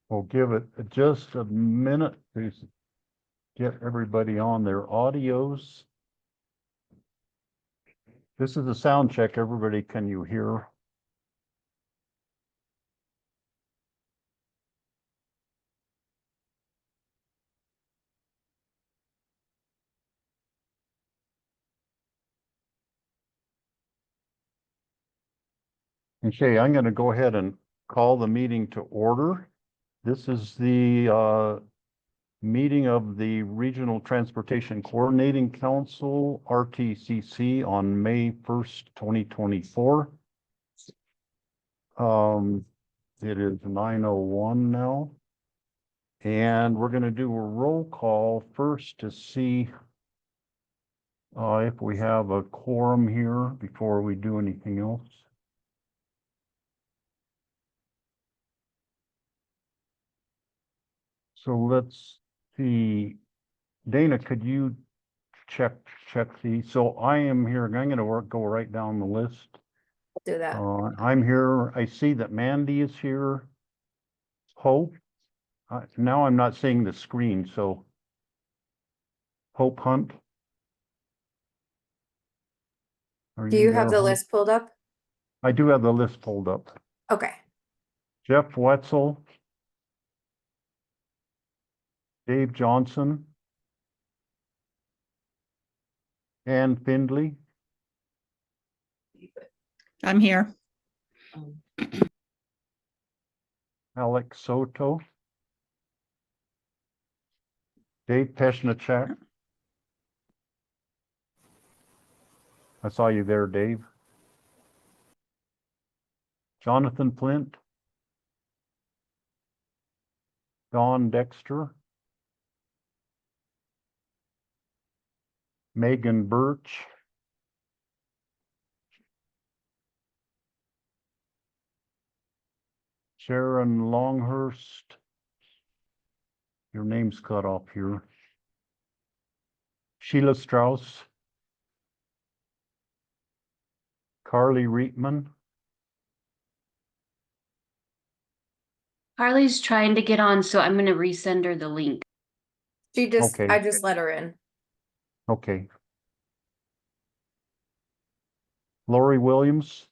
We'll give it just a minute to get everybody on their audios. This is a sound check. Everybody, can you hear? Okay, I'm going to go ahead and call the meeting to order. This is the meeting of the Regional Transportation Coordinating Council, RTCC, on May 1st, 2024. It is 9:01 now. And we're going to do a roll call first to see if we have a quorum here before we do anything else. So let's see. Dana, could you check these? So I am here. I'm going to go right down the list. Do that. I'm here. I see that Mandy is here. Hope. Now I'm not seeing the screen, so Hope Hunt. Do you there, have the Hope? list pulled up? I do have the list pulled up. Okay. Jeff Wetzel. Dave Johnson. Ann Findley. I'm here. Alex Soto. Dave Peshnachak. I saw you there, Dave. Jonathan Flint. Don Dexter. Megan Birch. Sharon Longhurst. Your name's cut off here. Sheila Strauss. Carly Reitman. Carly's trying to get on, so I'm going to resend her the link. Okay. I just let her in. Okay. Lori Williams.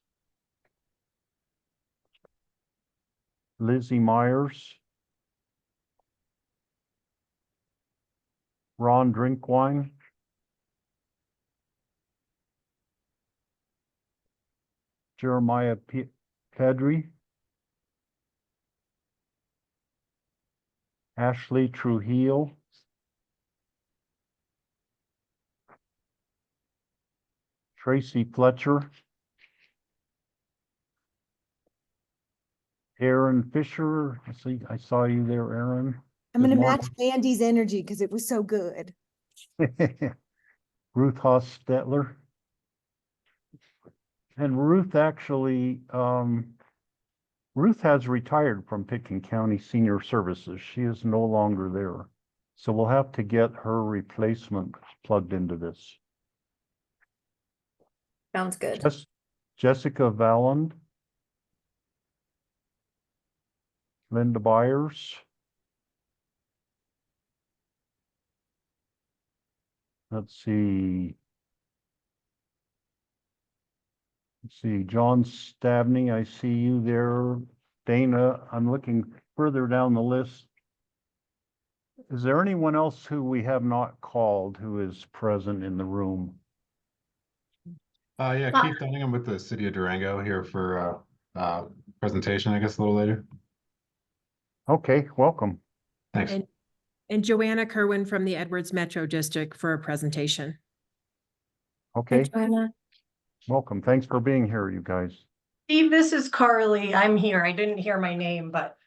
Lizzie Myers. Ron Drinkwine. Jeremiah Pedri. Ashley Trujillo. Tracy Fletcher. Aaron Fisher. I saw you there, Aaron. I'm going to Good match Mandy's energy because it was so good. Ruth Hostetler. And Ruth actually, Ruth has retired from Pickens County Senior Services. She is no longer there. So we'll have to get her replacement plugged into this. Sounds good. Jessica Valland. Linda Byers. Let's see. John Stabney, I see you there. Dana, I'm looking further down the list. Is there anyone else who we have not called who is present in the room? Yeah, Keith Dunningham with the City of Durango here for presentation, I guess, a little later. Okay, welcome. Thanks. And Joanna Kerwin from the Edwards Metro District for a presentation. Okay, Joanna. welcome. Thanks for being here, you guys. Steve, this is Carly. I'm here. I didn't hear my name, but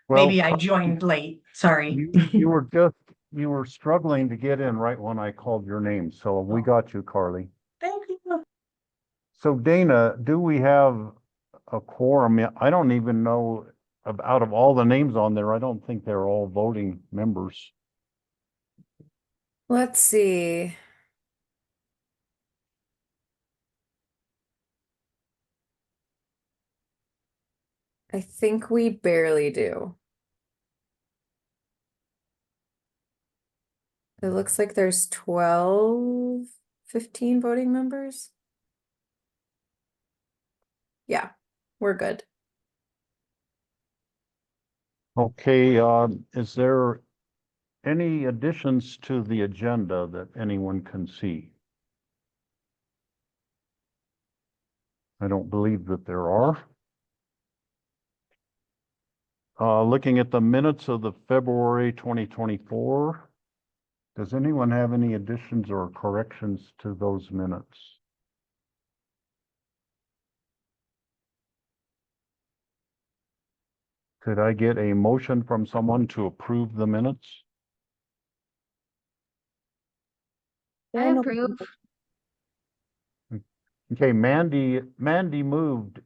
Well, maybe I joined late. Sorry. you were struggling to get in right when I called your name, so we got you, Carly. Thank you. So Dana, do we have a quorum? I don't even know, out of all the names on there, I don't think they're all voting members. Let's see. I think we barely do. It looks like there's 12, 15 voting members. Yeah, we're good. Okay, is there any additions to the agenda that anyone can see? I don't believe that there are. Looking at the minutes of the February 2024, does anyone have any additions or corrections to those minutes? Could I get a motion from someone to approve the minutes? I approve. Okay, Mandy moved.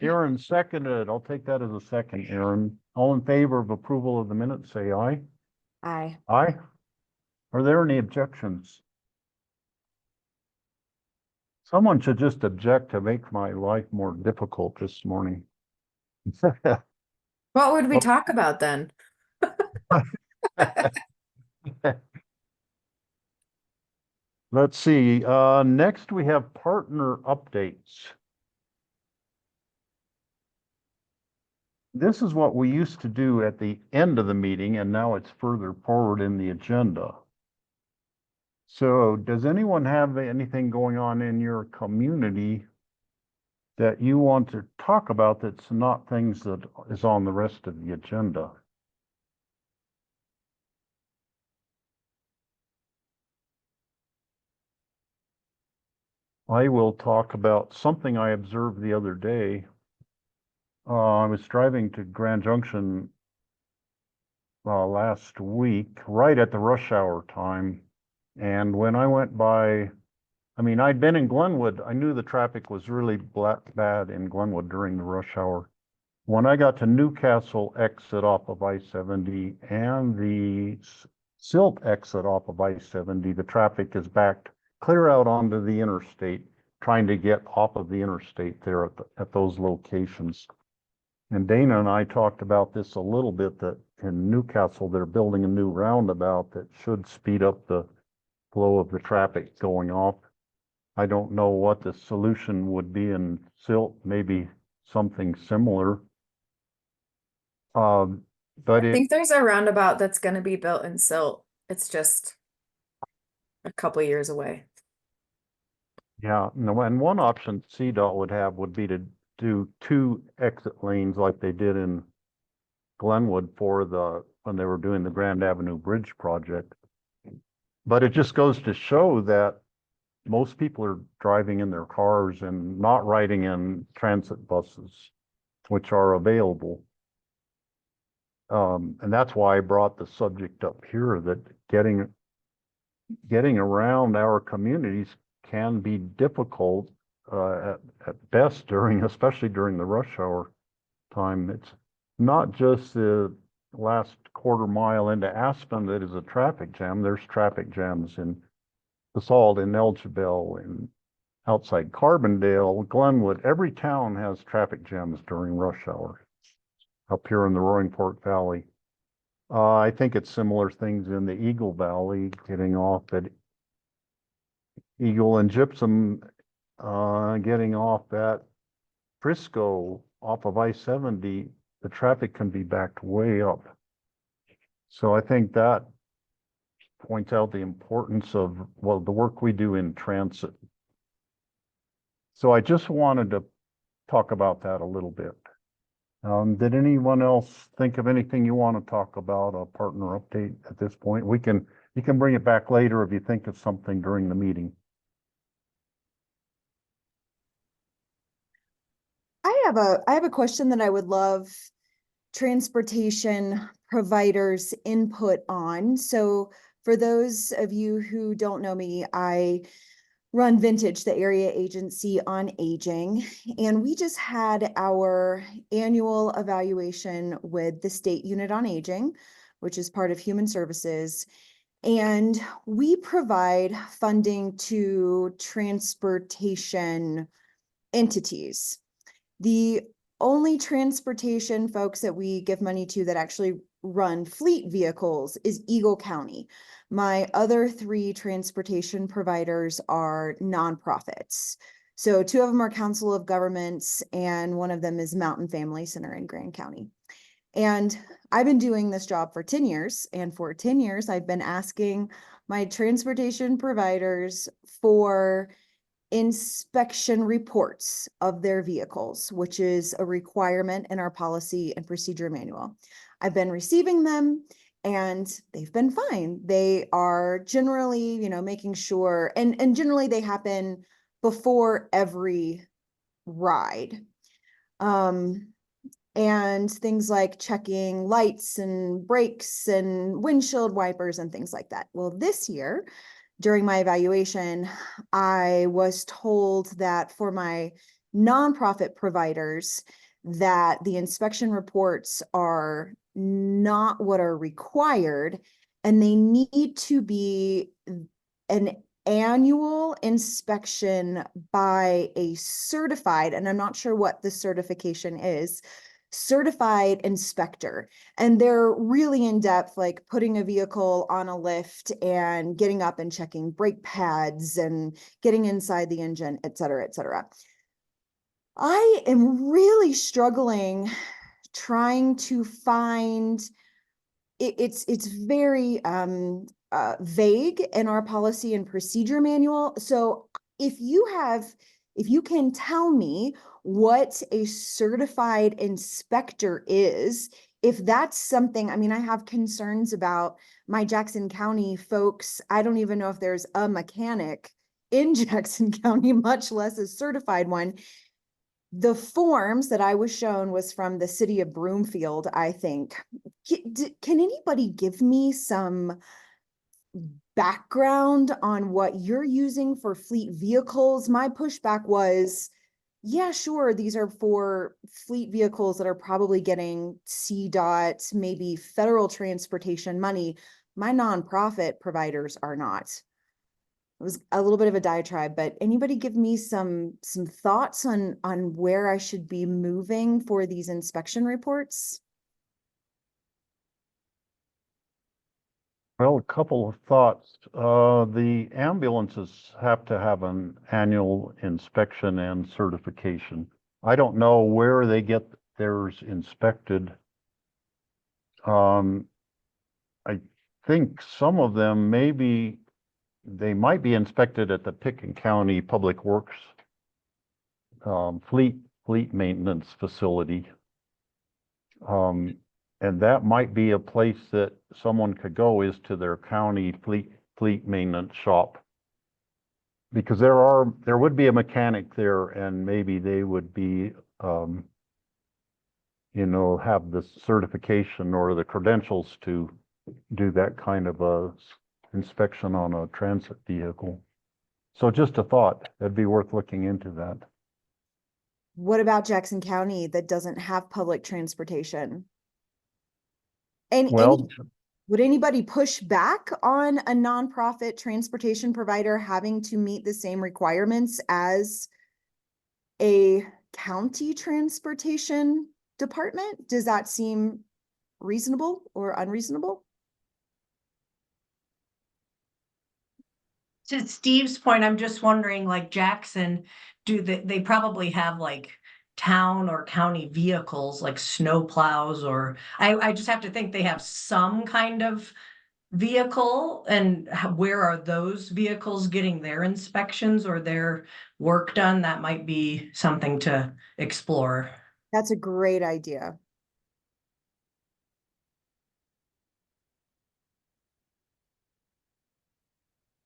Aaron seconded. I'll take that as a second, Aaron. All in favor of approval of the minutes, say aye. Aye. Aye. Are there any objections? Someone should just object to make my life more difficult this morning. What would we Oh. talk about then? Let's see, next we have partner updates. This is what we used to do at the end of the meeting, and now it's further forward in the agenda. So does anyone have anything going on in your community that you want to talk about that's not things that is on the rest of the agenda? I will talk about something I observed the other day. I was driving to Grand Junction last week, right at the rush hour time. And when I went by, I mean, I'd been in Glenwood. I knew the traffic was really bad in Glenwood during the rush hour. When I got to Newcastle exit off of I-70 and the Silt exit off of I-70, the traffic is backed clear out onto the interstate, trying to get off of the interstate there at those locations. And Dana and I talked about this a little bit, that in Newcastle, they're building a new roundabout that should speed up the flow of the traffic going off. I don't know what the solution would be in Silt, maybe something similar. But I think there's a roundabout that's gonna be built in Silt. It's just a couple years away. yeah, no, and one option CDOT would have would be to do 2 exit lanes like they did in Glenwood when they were doing the Grand Avenue Bridge project. But it just goes to show that most people are driving in their cars and not riding in transit buses, which are available. And that's why I brought the subject up here, that getting around our communities can be difficult at best especially during the rush hour time. It's not just the last quarter mile into Aspen that is a traffic jam. There's traffic jams in Basalt, in Elgeville, and outside Carbondale, Glenwood. Every town has traffic jams during rush hour up here in the Roaring Fork Valley. I think it's similar things in the Eagle Valley, getting off at Eagle and Gypsum, getting off at Frisco off of I-70, the traffic can be backed way up. So I think that points out the importance of, well, the work we do in transit. So I just wanted to talk about that a little bit. Did anyone else think of anything you want to talk about, a partner update at this point? You can bring it back later if you think of something during the meeting. I have a question that I would love transportation providers' input on. So for those of you who don't know me, I run Vintage, the area agency on aging, and we just had our annual evaluation with the State Unit on Aging, which is part of Human Services. And we provide funding to transportation entities. The only transportation folks that we give money to that actually run fleet vehicles is Eagle County. My other 3 transportation providers are nonprofits. So 2 of them are Council of Governments and one of them is Mountain Family Center in Grand County. And I've been doing this job for 10 years. And for 10 years, I've been asking my transportation providers for inspection reports of their vehicles, which is a requirement in our policy and procedure manual. I've been receiving them and they've been fine. They are generally, making sure, and generally they happen before every ride. And things like checking lights and brakes and windshield wipers and things like that. Well, this year, during my evaluation, I was told that for my nonprofit providers, that the inspection reports are not what are required, and they need to be an annual inspection by a certified, and I'm not sure what the certification is, certified inspector. And they're really in depth, like putting a vehicle on a lift and getting up and checking brake pads and getting inside the engine, et cetera, et cetera. I am really struggling trying to find it's very vague in our policy and procedure manual. So if you can tell me what a certified inspector is, if that's something, I mean, I have concerns about my Jackson County folks. I don't even know if there's a mechanic in Jackson County, much less a certified one. The forms that I was shown was from the city of Broomfield, I think. Can anybody give me some background on what you're using for fleet vehicles? My pushback was, yeah, sure, these are for fleet vehicles that are probably getting CDOT, maybe federal transportation money. My nonprofit providers are not. It was a little bit of a diatribe, but anybody give me some thoughts on where I should be moving for these inspection reports? Well, a couple of thoughts. The ambulances have to have an annual inspection and certification. I don't know where they get theirs inspected. I think some of them they might be inspected at the Pickens County Public Works fleet maintenance facility. And that might be a place that someone could go, is to their county fleet maintenance shop. Because there would be a mechanic there, and maybe they would be, have the certification or the credentials to do that kind of a inspection on a transit vehicle. So just a thought, that'd be worth looking into that. What about Jackson County that doesn't have public transportation? And Well, would anybody push back on a nonprofit transportation provider having to meet the same requirements as a county transportation department? Does that seem reasonable or unreasonable? To Steve's point, I'm just wondering, like Jackson, they probably have like town or county vehicles like snow plows, or I just have to think they have some kind of vehicle, and where are those vehicles getting their inspections or their work done? That might be something to explore. That's a great idea.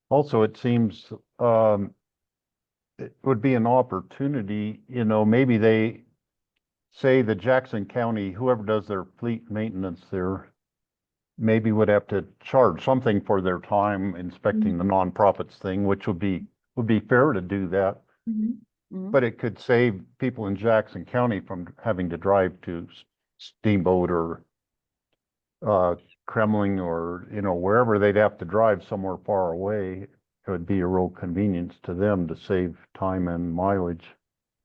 also, it seems it would be an opportunity, maybe they say the Jackson County, whoever does their fleet maintenance there, maybe would have to charge something for their time inspecting the nonprofits thing, which would be fair to do that. But it could save people in Jackson County from having to drive to Steamboat or Kremling or, wherever they'd have to drive somewhere far away. It would be a real convenience to them to save time and mileage.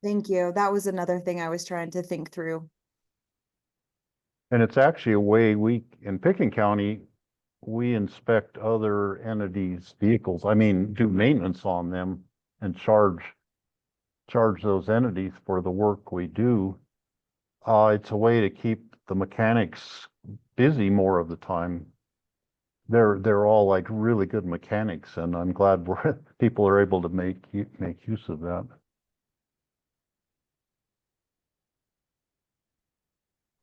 Thank you. That was another thing I was trying to think through. And it's actually a way in Pickens County, we inspect other entities' vehicles. I mean, do maintenance on them and charge those entities for the work we do. It's a way to keep the mechanics busy more of the time. They're all like really good mechanics, and I'm glad people are able to make use of that.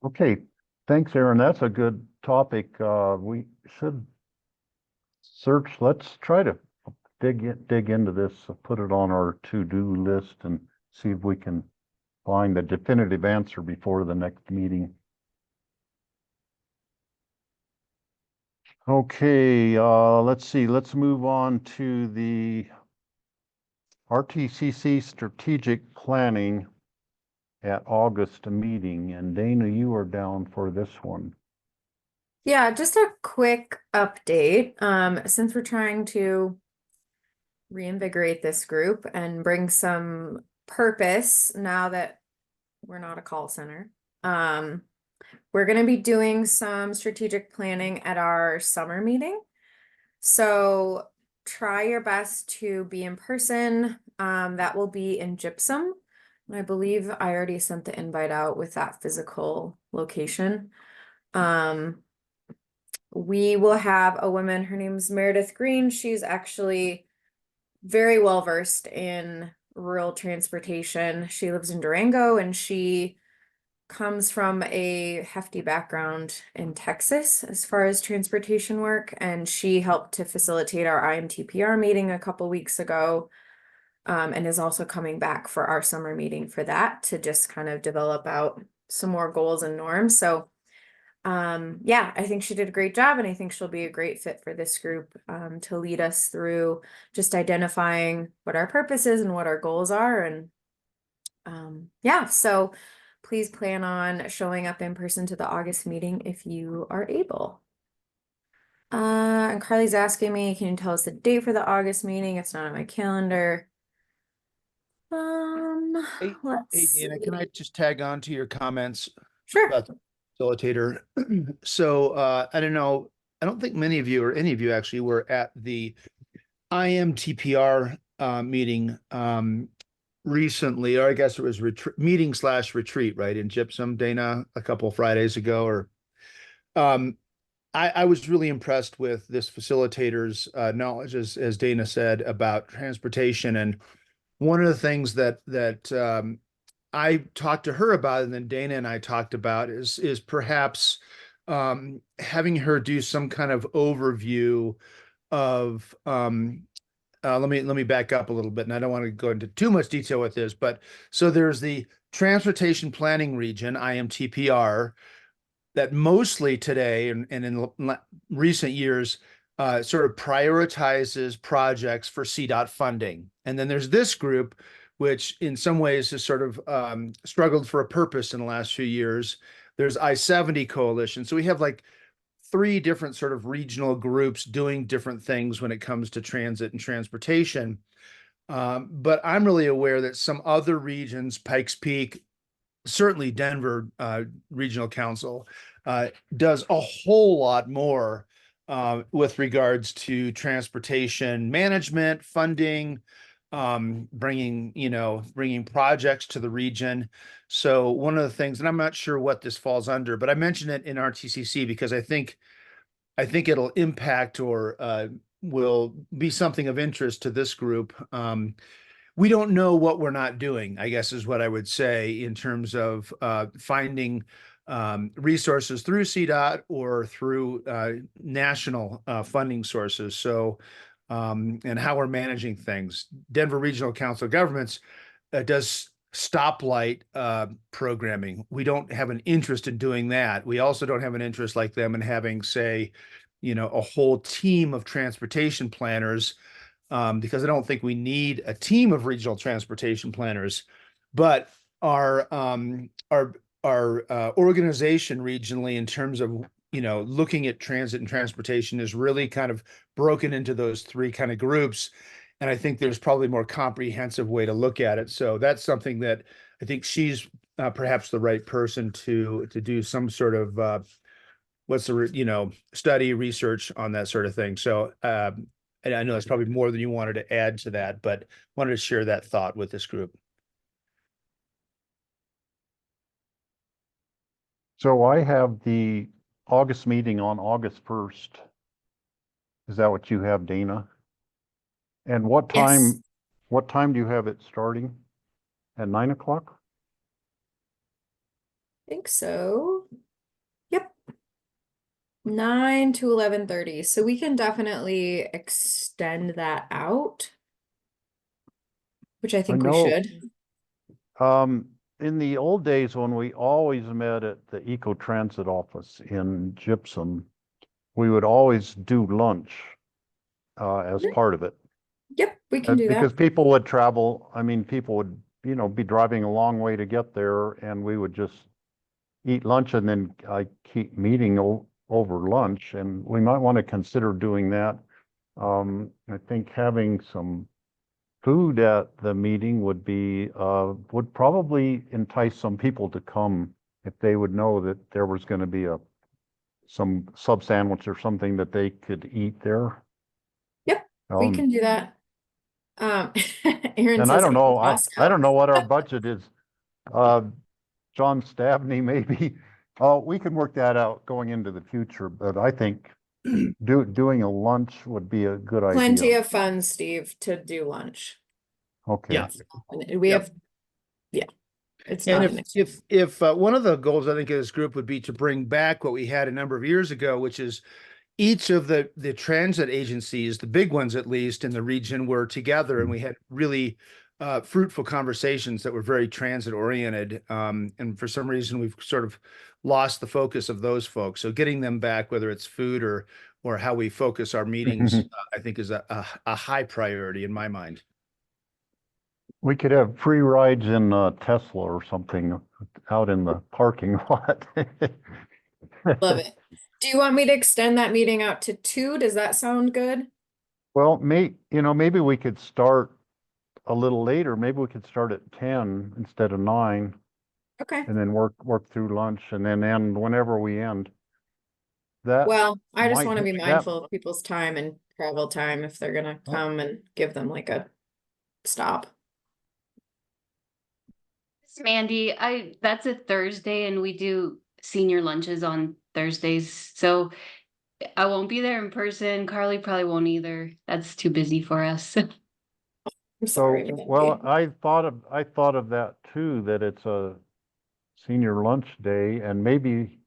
Okay, thanks, Aaron. That's a good topic. We should search. Let's try to dig into this, put it on our to-do list, and see if we can find a definitive answer before the next meeting. Okay, let's see. Let's move on to the RTCC strategic planning at August meeting. And Dana, you are down for this one. Yeah, just a quick update. Since we're trying to reinvigorate this group and bring some purpose now that we're not a call center. We're going to be doing some strategic planning at our summer meeting. So try your best to be in person. That will be in Gypsum. And I believe I already sent the invite out with that physical location. We will have a woman, her name's Meredith Green. She's actually very well versed in rural transportation. She lives in Durango and she comes from a hefty background in Texas as far as transportation work. And she helped to facilitate our IMTPR meeting a couple weeks ago. And is also coming back for our summer meeting for that to just kind of develop out some more goals and norms. So yeah, I think she did a great job and I think she'll be a great fit for this group to lead us through just identifying what our purpose is and what our goals are. And yeah, so please plan on showing up in person to the August meeting if you are able. And Carly's asking me, can you tell us the date for the August meeting? It's not on my calendar. Hey, Let's Dana, can see. I just tag on to your comments Sure. about the facilitator? So I don't know. I don't think many of you or any of you actually were at the IMTPR meeting recently, or I guess it was meeting/retreat, right, in Gypsum, Dana, a couple of Fridays ago. Or I was really impressed with this facilitator's knowledge, as Dana said, about transportation. And one of the things that I talked to her about, and then Dana and I talked about, is perhaps having her do some kind of overview of let me back up a little bit, and I don't want to go into too much detail with this, but so there's the Transportation Planning Region, IMTPR, that mostly today and in recent years sort of prioritizes projects for CDOT funding. And then there's this group, which in some ways has sort of struggled for a purpose in the last few years. There's I-70 Coalition. So we have like 3 different sort of regional groups doing different things when it comes to transit and transportation. But I'm really aware that some other regions, Pikes Peak, certainly Denver Regional Council, does a whole lot more with regards to transportation management, funding, bringing projects to the region. So one of the things, and I'm not sure what this falls under, but I mentioned it in RTCC because I think it'll impact or will be something of interest to this group. We don't know what we're not doing, I guess is what I would say, in terms of finding resources through CDOT or through national funding sources. So, and how we're managing things. Denver Regional Council of Governments does stoplight programming. We don't have an interest in doing that. We also don't have an interest like them in having, say, a whole team of transportation planners, because I don't think we need a team of regional transportation planners. But our organization regionally, in terms of looking at transit and transportation, is really kind of broken into those 3 kind of groups. And I think there's probably a more comprehensive way to look at it. So that's something that I think she's perhaps the right person to do some sort of study, research on that sort of thing. So and I know that's probably more than you wanted to add to that, but wanted to share that thought with this group. So I have the August meeting on August 1st. Is that what you have, Dana? And what Yes. time do you have it starting? At 9 o'clock? I think so. Yep. 9 to 11:30. So we can definitely extend that out, which I think we know. should. In the old days when we always met at the Eco Transit office in Gypsum, we would always do lunch as Yep. part of it. Yep, we can do Because that. people would travel, I mean, people would, be driving a long way to get there, and we would just eat lunch and then I keep meeting over lunch, and we might want to consider doing that. I think having some food at the meeting would probably entice some people to come if they would know that there was going to be some sub sandwich or something that they could eat there. Yep, we Um, can do that. Aaron and says I don't know, I don't know what our budget is. John Stabney, maybe. We can work that out going into the future, but I think doing a lunch would be a good Plenty idea. of fun, Steve, to do lunch. Okay. Yeah. And we Yep. have, yeah, it's And not an if one of the goals I think of this group would be to bring back what we had a number of years ago, which is each of the transit agencies, the big ones at least in the region, were together, and we had really fruitful conversations that were very transit oriented. And for some reason, we've sort of lost the focus of those folks. So getting them back, whether it's food or how we focus our meetings, I think is a high priority in my mind. We could have free rides in Tesla or something out in the parking lot. Love it. Do you want me to extend that meeting out to 2? Does that sound good? Well, maybe we could start a little later. Maybe we could start at 10 instead of 9, Okay. and then work through lunch and then end whenever we end. That Well, I just might want to be that- mindful of people's time and travel time if they're gonna come and give them like a stop. Mandy, that's a Thursday and we do senior lunches on Thursdays. So I won't be there in person. Carly probably won't either. That's too busy for us. I'm sorry. Mandy. Well, I thought of that too, that it's a senior lunch day, and maybe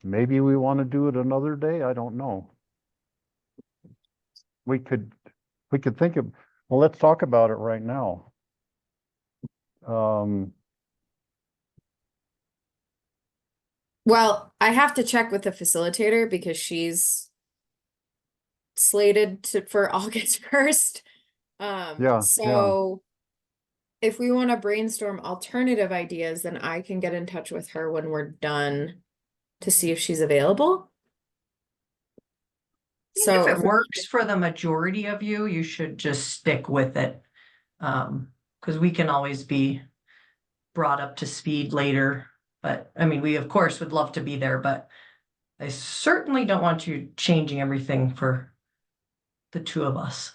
we want to do it another day. I don't know. We could think of, well, let's talk about it right now. Well, I have to check with the facilitator because she's slated for August 1st. Yeah, So if we want to brainstorm alternative ideas, then I can get in touch with her when we're done to see if she's available. So If it works for the majority of you, you should just stick with it. Because we can always be brought up to speed later. But I mean, we of course would love to be there, but I certainly don't want you changing everything for the two of us.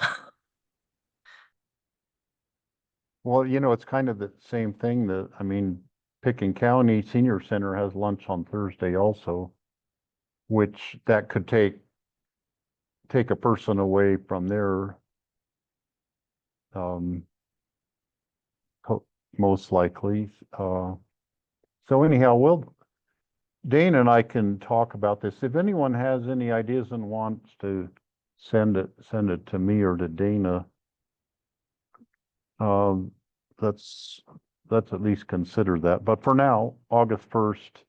well, it's kind of the same thing that, I mean, Picken County Senior Center has lunch on Thursday also, which that could take a person away from their most likely. So anyhow, Dana and I can talk about this. If anyone has any ideas and wants to send it to me or to Dana, let's at least consider that. But for now, August 1st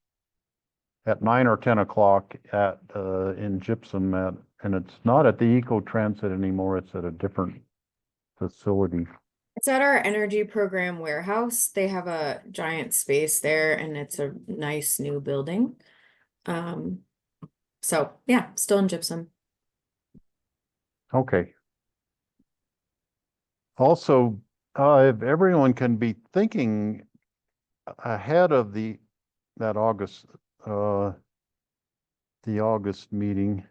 at 9 or 10 o'clock in Gypsum, and it's not at the Eco Transit anymore. It's at a different facility. it's at our energy program warehouse. They have a giant space there and it's a nice new building. So yeah, still in Gypsum. Okay. Also, if everyone can be thinking ahead of that August, the August meeting,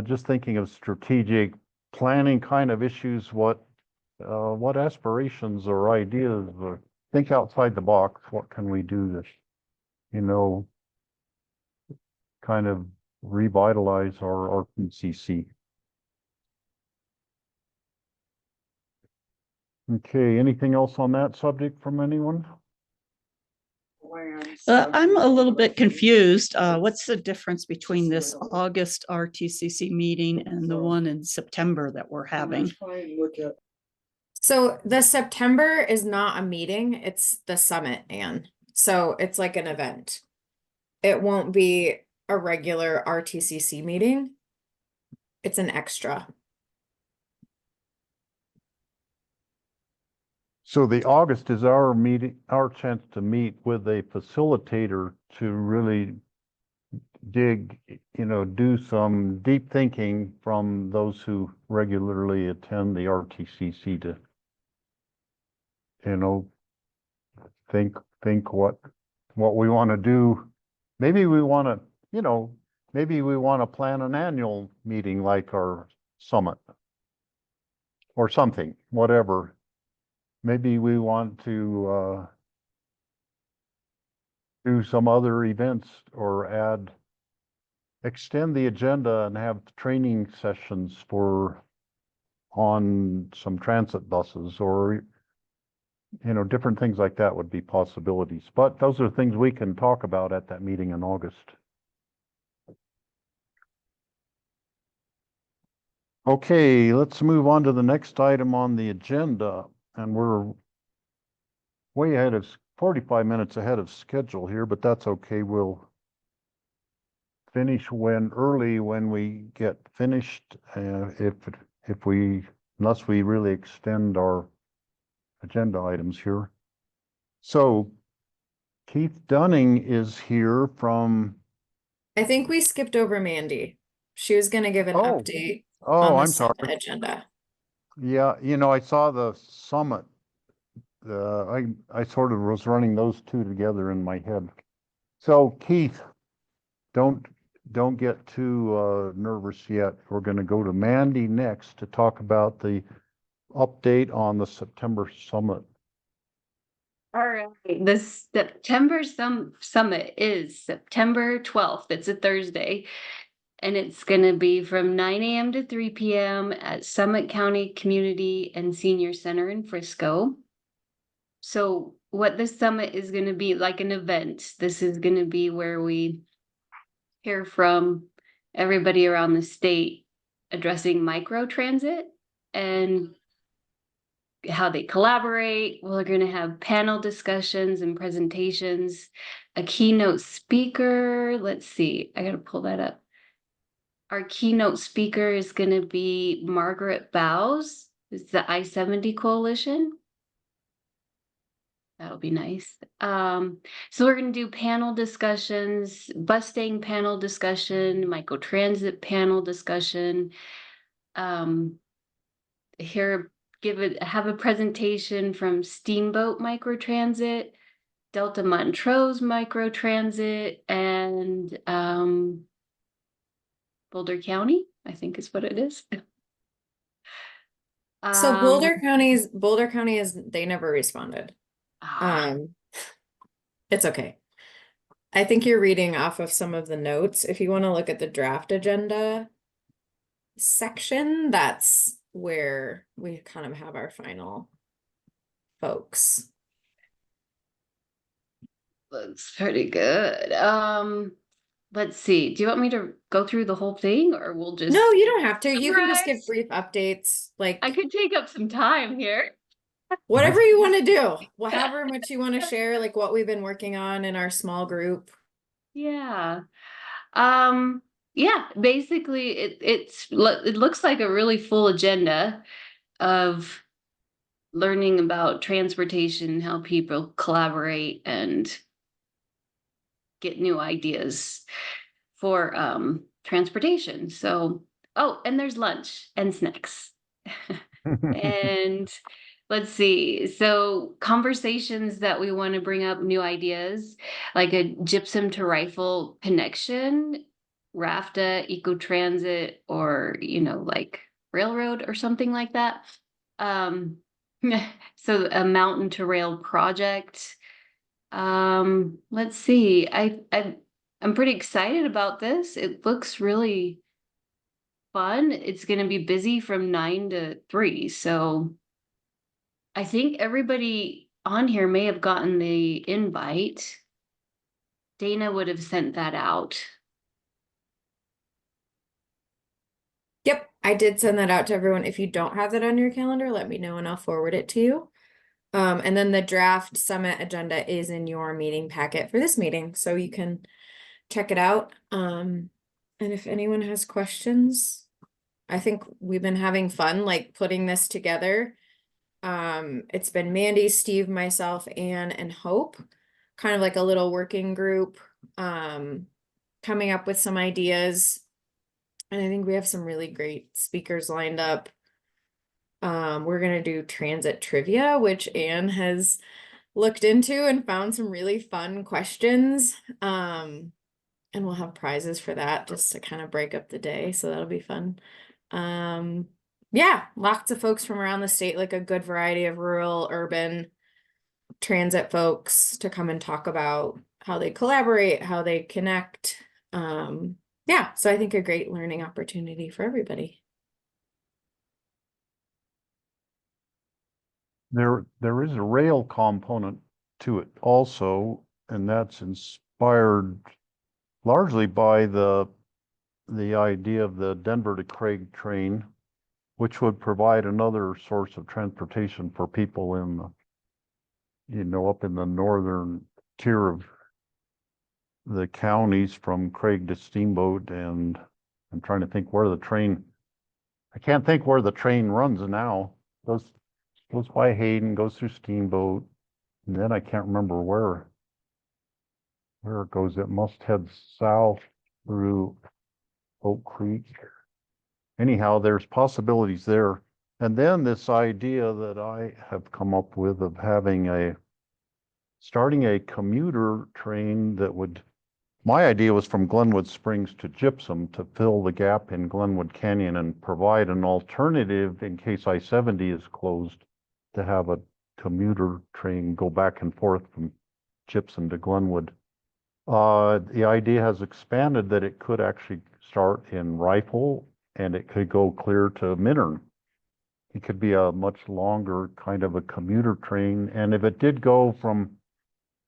just thinking of strategic planning kind of issues, what aspirations or ideas, or think outside the box, what can we do to, kind of revitalize our RTCC? Okay, anything else on that subject from anyone? I'm a little bit confused. What's the difference between this August RTCC meeting and the one in September that we're having? So the September is not a meeting, it's the summit, Anne. So it's like an event. It won't be a regular RTCC meeting. It's an extra. So the August is our meeting, our chance to meet with a facilitator to really dig, do some deep thinking from those who regularly attend the RTCC to, think what we want to do. Maybe we want to, maybe we want to plan an annual meeting like our summit or something, whatever. Maybe we want to do some other events or extend the agenda and have training sessions on some transit buses or, different things like that would be possibilities. But those are things we can talk about at that meeting in August. Okay, let's move on to the next item on the agenda. And we're way ahead of 45 minutes ahead of schedule here, but that's okay. We'll finish early when we get finished, unless we really extend our agenda items here. So Keith Dunning is here from. I think we skipped over Mandy. She was gonna give an update on Oh, the I'm sorry. summit agenda. Yeah, I saw the summit. I sort of was running those two together in my head. So Keith, don't get too nervous yet. We're going to go to Mandy next to talk about the update on the September summit. All right, the September summit is September 12th. It's a Thursday. And it's going to be from 9 a.m. to 3 p.m. at Summit County Community and Senior Center in Frisco. So what this summit is going to be like an event. This is going to be where we hear from everybody around the state addressing microtransit and how they collaborate. We're going to have panel discussions and presentations, a keynote speaker. Let's see, I got to pull that up. Our keynote speaker is going to be Margaret Bowes. It's the I-70 Coalition. That'll be nice. So we're going to do panel discussions, bus staying panel discussion, microtransit panel discussion. Have a presentation from Steamboat Microtransit, Delta Montrose Microtransit, and Boulder County, I think is what it is. So Boulder County they never responded. It's okay. I think you're reading off of some of the notes. If you want to look at the draft agenda section, that's where we kind of have our final folks. Looks pretty good. Let's see. Do you want me to go through the whole thing or we'll just No, you don't have to. You can just summarize? give brief updates. Like I could take up some time here. whatever you want to do. However much you want to share, like what we've been working on in our small group. Yeah. Yeah, basically it looks like a really full agenda of learning about transportation, how people collaborate and get new ideas for transportation. So, oh, and there's lunch and snacks. And let's see. So conversations that we want to bring up, new ideas, like a gypsum to rifle connection, RAFTA, eco-transit, or, like railroad or something like that. So a mountain to rail project. Let's see. I'm pretty excited about this. It looks really fun. It's going to be busy from 9 to 3. So I think everybody on here may have gotten the invite. Dana would have sent that out. Yep, I did send that out to everyone. If you don't have that on your calendar, let me know and I'll forward it to you. And then the draft summit agenda is in your meeting packet for this meeting, so you can check it out. And if anyone has questions, I think we've been having fun like putting this together. It's been Mandy, Steve, myself, Anne, and Hope, kind of like a little working group, coming up with some ideas. And I think we have some really great speakers lined up. We're gonna do transit trivia, which Anne has looked into and found some really fun questions. And we'll have prizes for that just to kind of break up the day. So that'll be fun. Yeah, lots of folks from around the state, like a good variety of rural, urban transit folks to come and talk about how they collaborate, how they connect. Yeah, so I think a great learning opportunity for everybody. There is a rail component to it also, and that's inspired largely by the idea of the Denver to Craig train, which would provide another source of transportation for people in the, up in the northern tier of the counties from Craig to Steamboat. And I'm trying to think where I can't think where the train runs now. Goes by Hayden, goes through Steamboat, and then I can't remember where it goes. It must head south through Oak Creek. Anyhow, there's possibilities there. And then this idea that I have come up with of starting a commuter train my idea was from Glenwood Springs to Gypsum to fill the gap in Glenwood Canyon and provide an alternative in case I-70 is closed, to have a commuter train go back and forth from Gypsum to Glenwood. The idea has expanded that it could actually start in Rifle and it could go clear to Minern. It could be a much longer kind of a commuter train. And if it did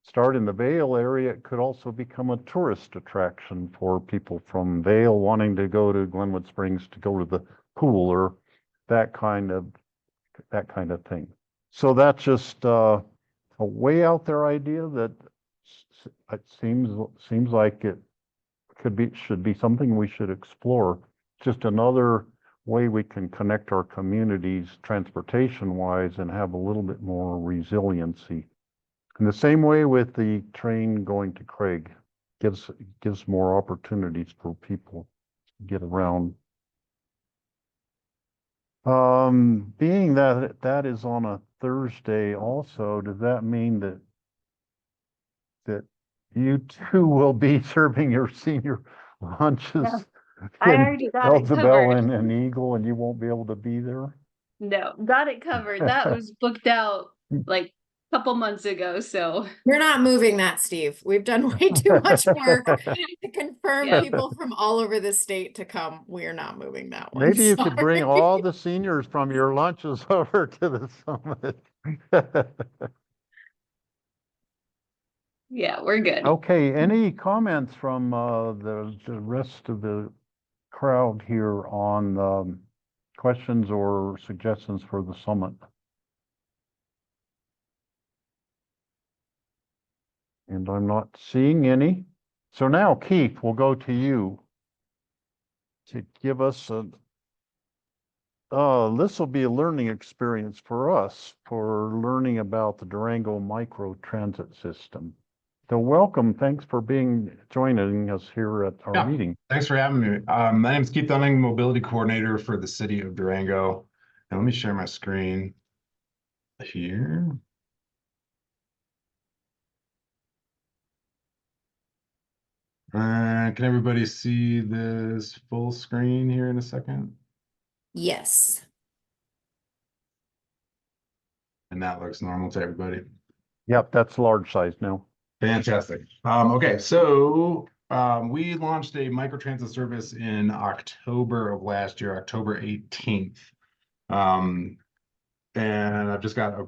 start in the Vail area, it could also become a tourist attraction for people from Vail wanting to go to Glenwood Springs to go to the pool or that kind of thing. So that's just a way out there idea that it seems like it should be something we should explore. Just another way we can connect our communities transportation wise and have a little bit more resiliency. In the same way with the train going to Craig, gives more opportunities for people to get around. Being that is on a Thursday also, does that mean that you too will be serving your senior lunches No, I in already got it Elzebel covered. and Eagle, and you won't be able to be there? No, got it covered. That was booked out like a couple months ago. So We're not moving that, Steve. We've done way too much work to confirm Yeah. people from all over the state to come. We're not moving that one. Maybe you could bring Sorry. all the seniors from your lunches over to the summit. yeah, we're good. Okay, any comments from the rest of the crowd here on questions or suggestions for the summit? And I'm not seeing any. So now, Keith, we'll go to you to give us this will be a learning experience for us for learning about the Durango micro transit system. So welcome, thanks for joining us here at our meeting. Thanks for having me. My name is Keith Dunning, Mobility Coordinator for the City of Durango. And let me share my screen. here. Can everybody see this full screen here in a second? Yes. And that looks normal to everybody. Yep, that's large size now. Fantastic. Okay, so we launched a microtransit service in October of last year, October 18th. And I've just got a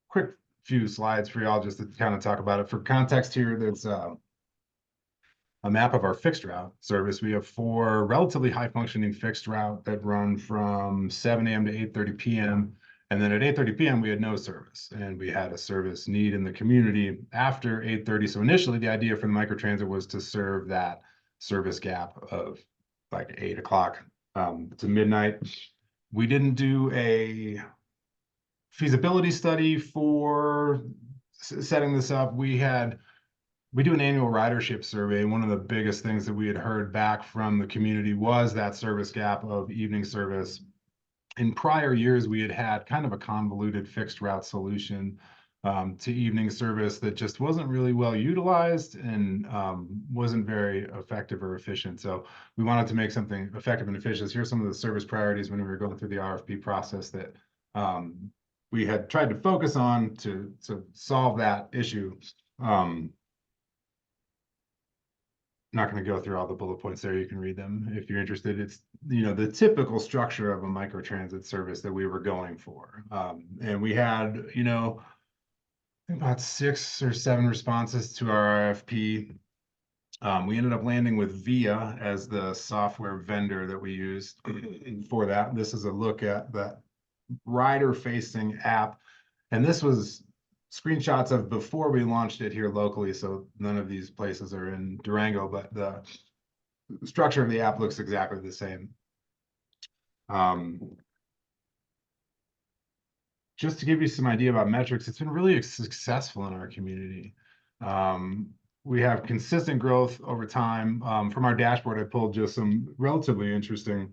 quick few slides for y'all just to kind of talk about it. For context here, there's a map of our fixed route service. We have 4 relatively high functioning fixed route that run from 7 a.m. to 8:30 p.m. And then at 8:30 p.m. we had no service, and we had a service need in the community after 8:30. So initially the idea for the microtransit was to serve that service gap of like 8 o'clock to midnight. We didn't do a feasibility study for setting this up. We do an annual ridership survey, and one of the biggest things that we had heard back from the community was that service gap of evening service. In prior years, we had had kind of a convoluted fixed route solution to evening service that just wasn't really well utilized and wasn't very effective or efficient. So we wanted to make something effective and efficient. Here's some of the service priorities when we were going through the RFP process that we had tried to focus on to solve that issue. Not going to go through all the bullet points there. You can read them if you're interested. It's, the typical structure of a microtransit service that we were going for. And we had, I think about 6 or 7 responses to our RFP. We ended up landing with VIA as the software vendor that we used for that. This is a look at the rider-facing app. And this was screenshots of before we launched it here locally. So none of these places are in Durango, but the structure of the app looks exactly the same. Just to give you some idea about metrics, it's been really successful in our community. We have consistent growth over time. From our dashboard, I pulled just some relatively interesting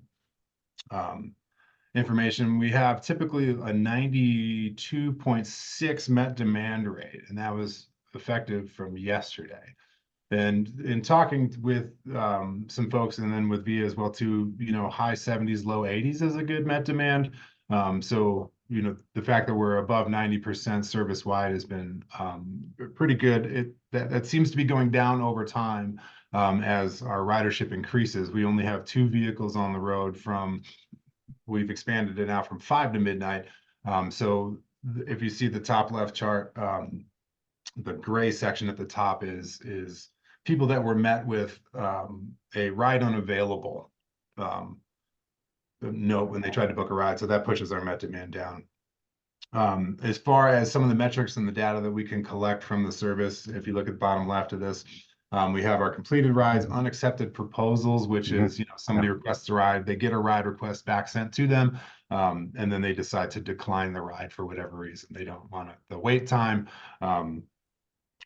information. We have typically a 92.6 met demand rate, and that was effective from yesterday. And in talking with some folks, and then with VIA as well too, high 70s, low 80s is a good met demand. So the fact that we're above 90% service wide has been pretty good. That seems to be going down over time as our ridership increases. We only have 2 vehicles on the road we've expanded it now from 5 to midnight. So if you see the top left chart, the gray section at the top is people that were met with a ride unavailable note when they tried to book a ride. So that pushes our met demand down. As far as some of the metrics and the data that we can collect from the service, if you look at the bottom left of this, we have our completed rides, unaccepted proposals, which is, somebody requests a ride, they get a ride request back sent to them, and then they decide to decline the ride for whatever reason. They don't want the wait time.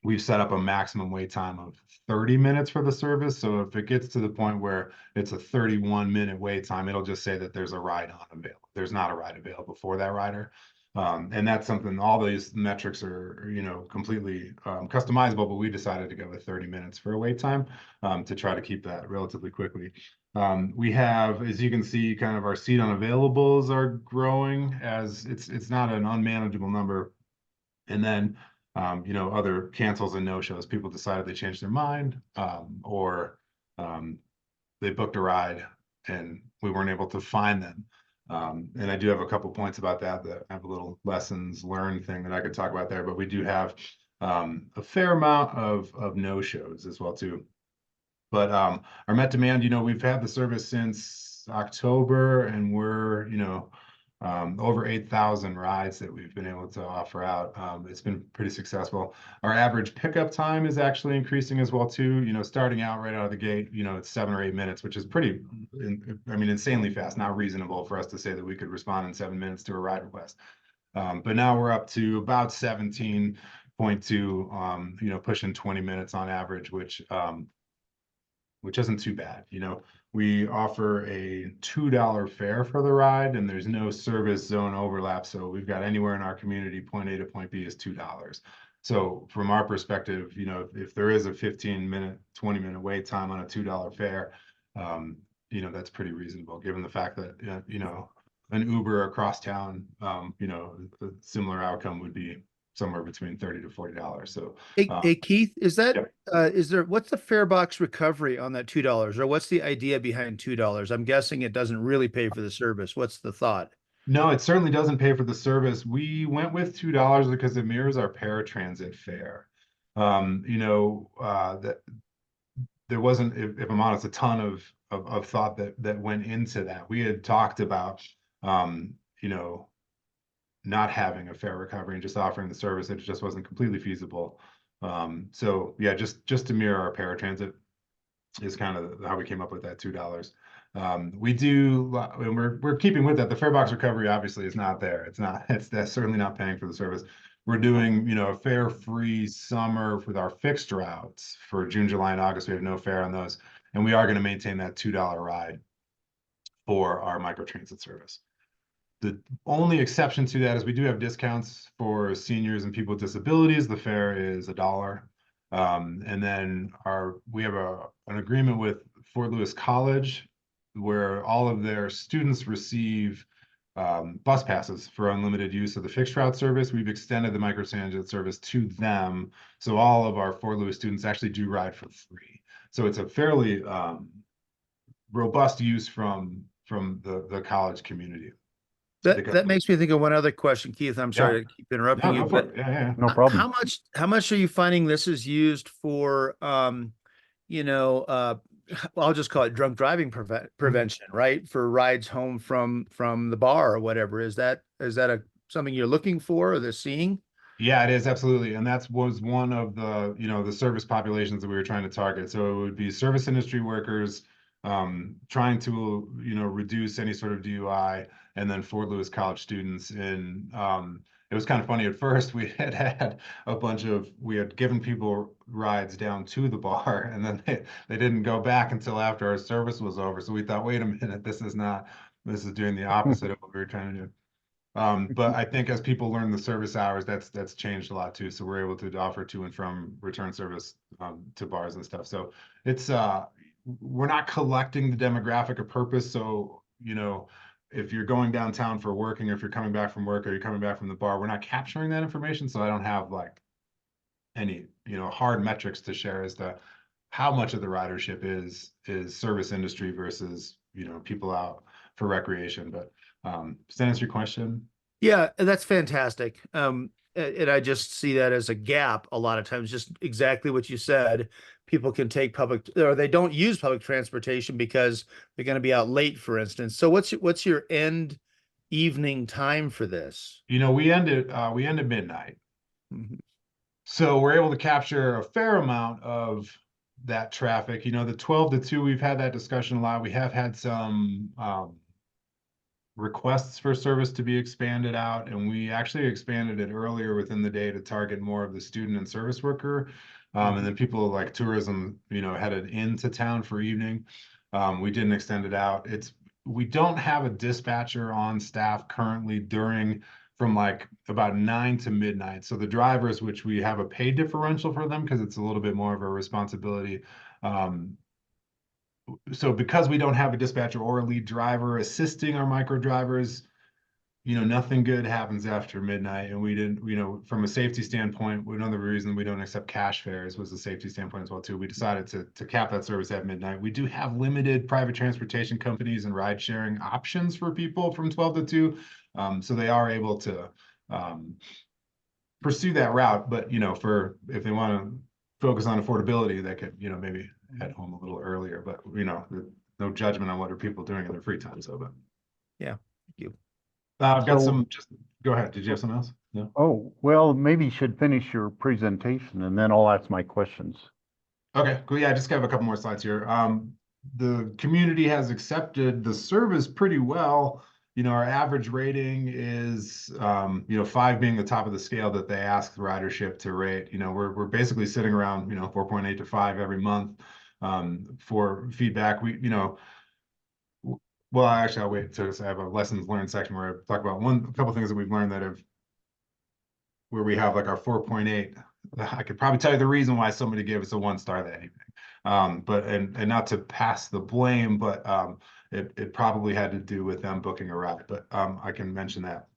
We've set up a maximum wait time of 30 minutes for the service. So if it gets to the point where it's a 31-minute wait time, it'll just say that there's a ride unavailable. There's not a ride available for that rider. And that's something, all these metrics are, completely customizable, but we decided to go with 30 minutes for a wait time to try to keep that relatively quickly. We have, as you can see, kind of our seat unavailables are growing as it's not an unmanageable number. And then, other cancels and no-shows, people decided they changed their mind or they booked a ride and we weren't able to find them. And I do have a couple points about that I have a little lessons learned thing that I could talk about there, but we do have a fair amount of no-shows as well too. But our met demand, we've had the service since October, and we're, over 8,000 rides that we've been able to offer out. It's been pretty successful. Our average pickup time is actually increasing as well too. Starting out right out of the gate, it's 7 or 8 minutes, which is pretty, insanely fast. Not reasonable for us to say that we could respond in 7 minutes to a ride request. But now we're up to about 17.2, pushing 20 minutes on average, which isn't too bad. We offer a $2 fare for the ride, and there's no service zone overlap. So we've got anywhere in our community, point A to point B is $2. So from our perspective, you know, if there is a 15-minute, 20-minute wait time on a $2 fare, you know, that's pretty reasonable, given the fact that, you know, an Uber across town, you know, the similar outcome would be somewhere between $30 to $40. So, Hey Keith, is that, Yep. what's the fare box recovery on that $2? Or what's the idea behind $2? I'm guessing it doesn't really pay for the service. What's the thought? no, it certainly doesn't pay for the service. We went with $2 because it mirrors our paratransit fare. You know, that there wasn't, if I'm honest, a ton of thought that went into that. We had talked about, you know, not having a fare recovery and just offering the service. It just wasn't completely feasible. So yeah, just to mirror our paratransit is kind of how we came up with that $2. We do, and we're keeping with that. The fare box recovery obviously is not there. That's certainly not paying for the service. We're doing, you know, a fare-free summer with our fixed routes for June, July, and August. We have no fare on those, and we are going to maintain that $2 ride for our microtransit service. The only exception to that is we do have discounts for seniors and people with disabilities. The fare is $1. And then we have an agreement with Fort Lewis College where all of their students receive bus passes for unlimited use of the fixed route service. We've extended the microtransit service to them. So all of our Fort Lewis students actually do ride for free. So it's a fairly robust use from the college community. That makes me think of one other question, Keith. I'm sorry to keep interrupting No, you, go for but it. Yeah. No problem. how much are you finding this is used for, you know, I'll just call it drunk driving prevention, right? For rides home from the bar or whatever. Is that something you're looking for or they're seeing? Yeah, it is absolutely. And that was one of the, you know, the service populations that we were trying to target. So it would be service industry workers, trying to, you know, reduce any sort of DUI, and then Fort Lewis College students. And it was kind of funny at first. We had we had given people rides down to the bar, and then they didn't go back until after our service was over. So we thought, wait a minute, this is doing the opposite of what we were trying to do. But I think as people learn the service hours, that's changed a lot too. So we're able to offer to and from return service to bars and stuff. So it's we're not collecting the demographic of purpose. So, you know, if you're going downtown for working, or if you're coming back from work, or you're coming back from the bar, we're not capturing that information. So I don't have like any, you know, hard metrics to share as to how much of the ridership is service industry versus, you know, people out for recreation. But does that answer your question? Yeah, that's fantastic. And I just see that as a gap a lot of times, just exactly what you said. People can take public, or they don't use public transportation because they're going to be out late, for instance. So what's your end evening time for this? You know, we ended midnight. Mhm. So we're able to capture a fair amount of that traffic. You know, the 12 to 2, we've had that discussion a lot. We have had some requests for service to be expanded out, and we actually expanded it earlier within the day to target more of the student and service worker. And then people like tourism, you know, headed into town for evening. We didn't extend it out. We don't have a dispatcher on staff currently from like about 9 to midnight. So the drivers, which we have a pay differential for them because it's a little bit more of a responsibility. So because we don't have a dispatcher or a lead driver assisting our micro drivers, you know, nothing good happens after midnight. And we didn't, you know, from a safety standpoint, another reason we don't accept cash fares was the safety standpoint as well too. We decided to cap that service at midnight. We do have limited private transportation companies and ride sharing options for people from 12 to 2. So they are able to pursue that route. But, you know, if they want to focus on affordability, they could, you know, maybe head home a little earlier. But, you know, no judgment on what are people doing in their free time. So, but Yeah, thank you. I've got So- go ahead. Did you have something else? No. Oh, well, maybe you should finish your presentation and then I'll ask my questions. Okay, cool. Yeah, I just have a couple more slides here. The community has accepted the service pretty well. You know, our average rating is, you know, 5 being the top of the scale that they ask the ridership to rate. You know, we're basically sitting around, you know, 4.8 to 5 every month for feedback. You know, well, actually, I'll wait to, I have a lessons learned section where I talk about a couple things that we've learned that have, where we have like our 4.8. I could probably tell you the reason why somebody gave us a 1 star that evening. But and not to pass the blame, but it probably had to do with them booking a ride, but I can mention that.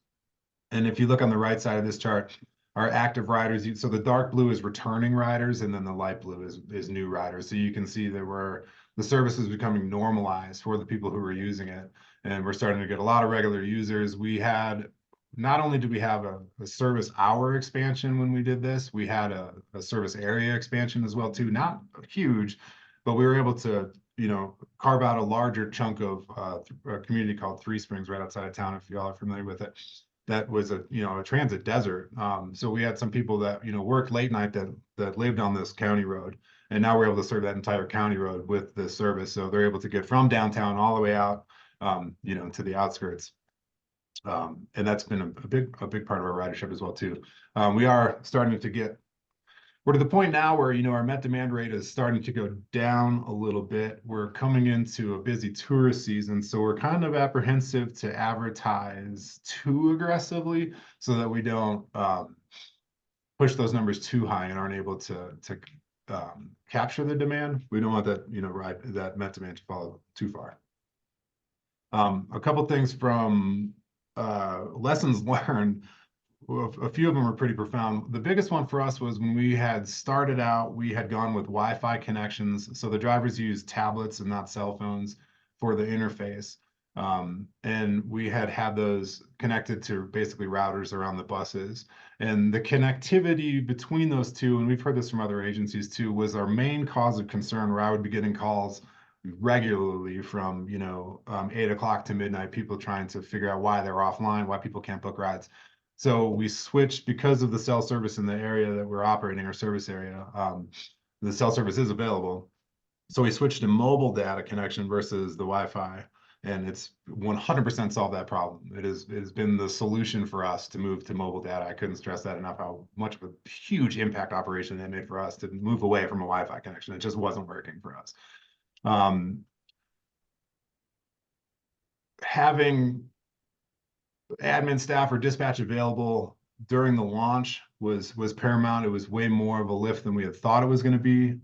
And if you look on the right side of this chart, our active riders, so the dark blue is returning riders, and then the light blue is new riders. So you can see that the service is becoming normalized for the people who are using it, and we're starting to get a lot of regular users. Not only did we have a service hour expansion when we did this, we had a service area expansion as well too. Not huge, but we were able to, carve out a larger chunk of a community called Three Springs right outside of town, if y'all are familiar with it. That was a transit desert. So we had some people that worked late night that lived on this county road, and now we're able to serve that entire county road with this service. So they're able to get from downtown all the way out, to the outskirts. And that's been a big part of our ridership as well too. We are starting to we're to the point now where our met demand rate is starting to go down a little bit. We're coming into a busy tourist season, so we're kind of apprehensive to advertise too aggressively so that we don't push those numbers too high and aren't able to capture the demand. We don't want that that met demand to fall too far. A couple things from lessons learned. A few of them are pretty profound. The biggest one for us was when we had started out, we had gone with Wi-Fi connections. So the drivers use tablets and not cell phones for the interface. And we had those connected to basically routers around the buses. And the connectivity between those two, and we've heard this from other agencies too, was our main cause of concern, where I would be getting calls regularly from 8 o'clock to midnight, people trying to figure out why they're offline, why people can't book rides. So we switched, because of the cell service in the area that we're operating, our service area, the cell service is available. So we switched to mobile data connection versus the Wi-Fi, and it's 100% solved that problem. It has been the solution for us to move to mobile data. I couldn't stress that enough, how much of a huge impact operation that made for us to move away from a Wi-Fi connection. It just wasn't working for us. Having admin staff or dispatch available during the launch was paramount. It was way more of a lift than we had thought it was going to be.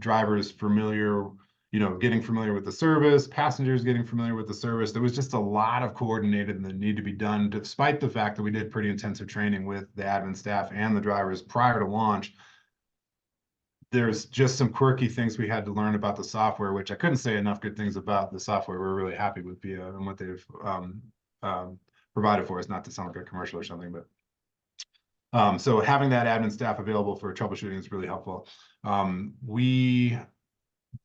Drivers familiar, getting familiar with the service, passengers getting familiar with the service. There was just a lot of coordinated that needed to be done, despite the fact that we did pretty intensive training with the admin staff and the drivers prior to launch. There's just some quirky things we had to learn about the software, which I couldn't say enough good things about the software. We're really happy with VIA and what they've provided for us, not to sound like a commercial or something, but so having that admin staff available for troubleshooting is really helpful. We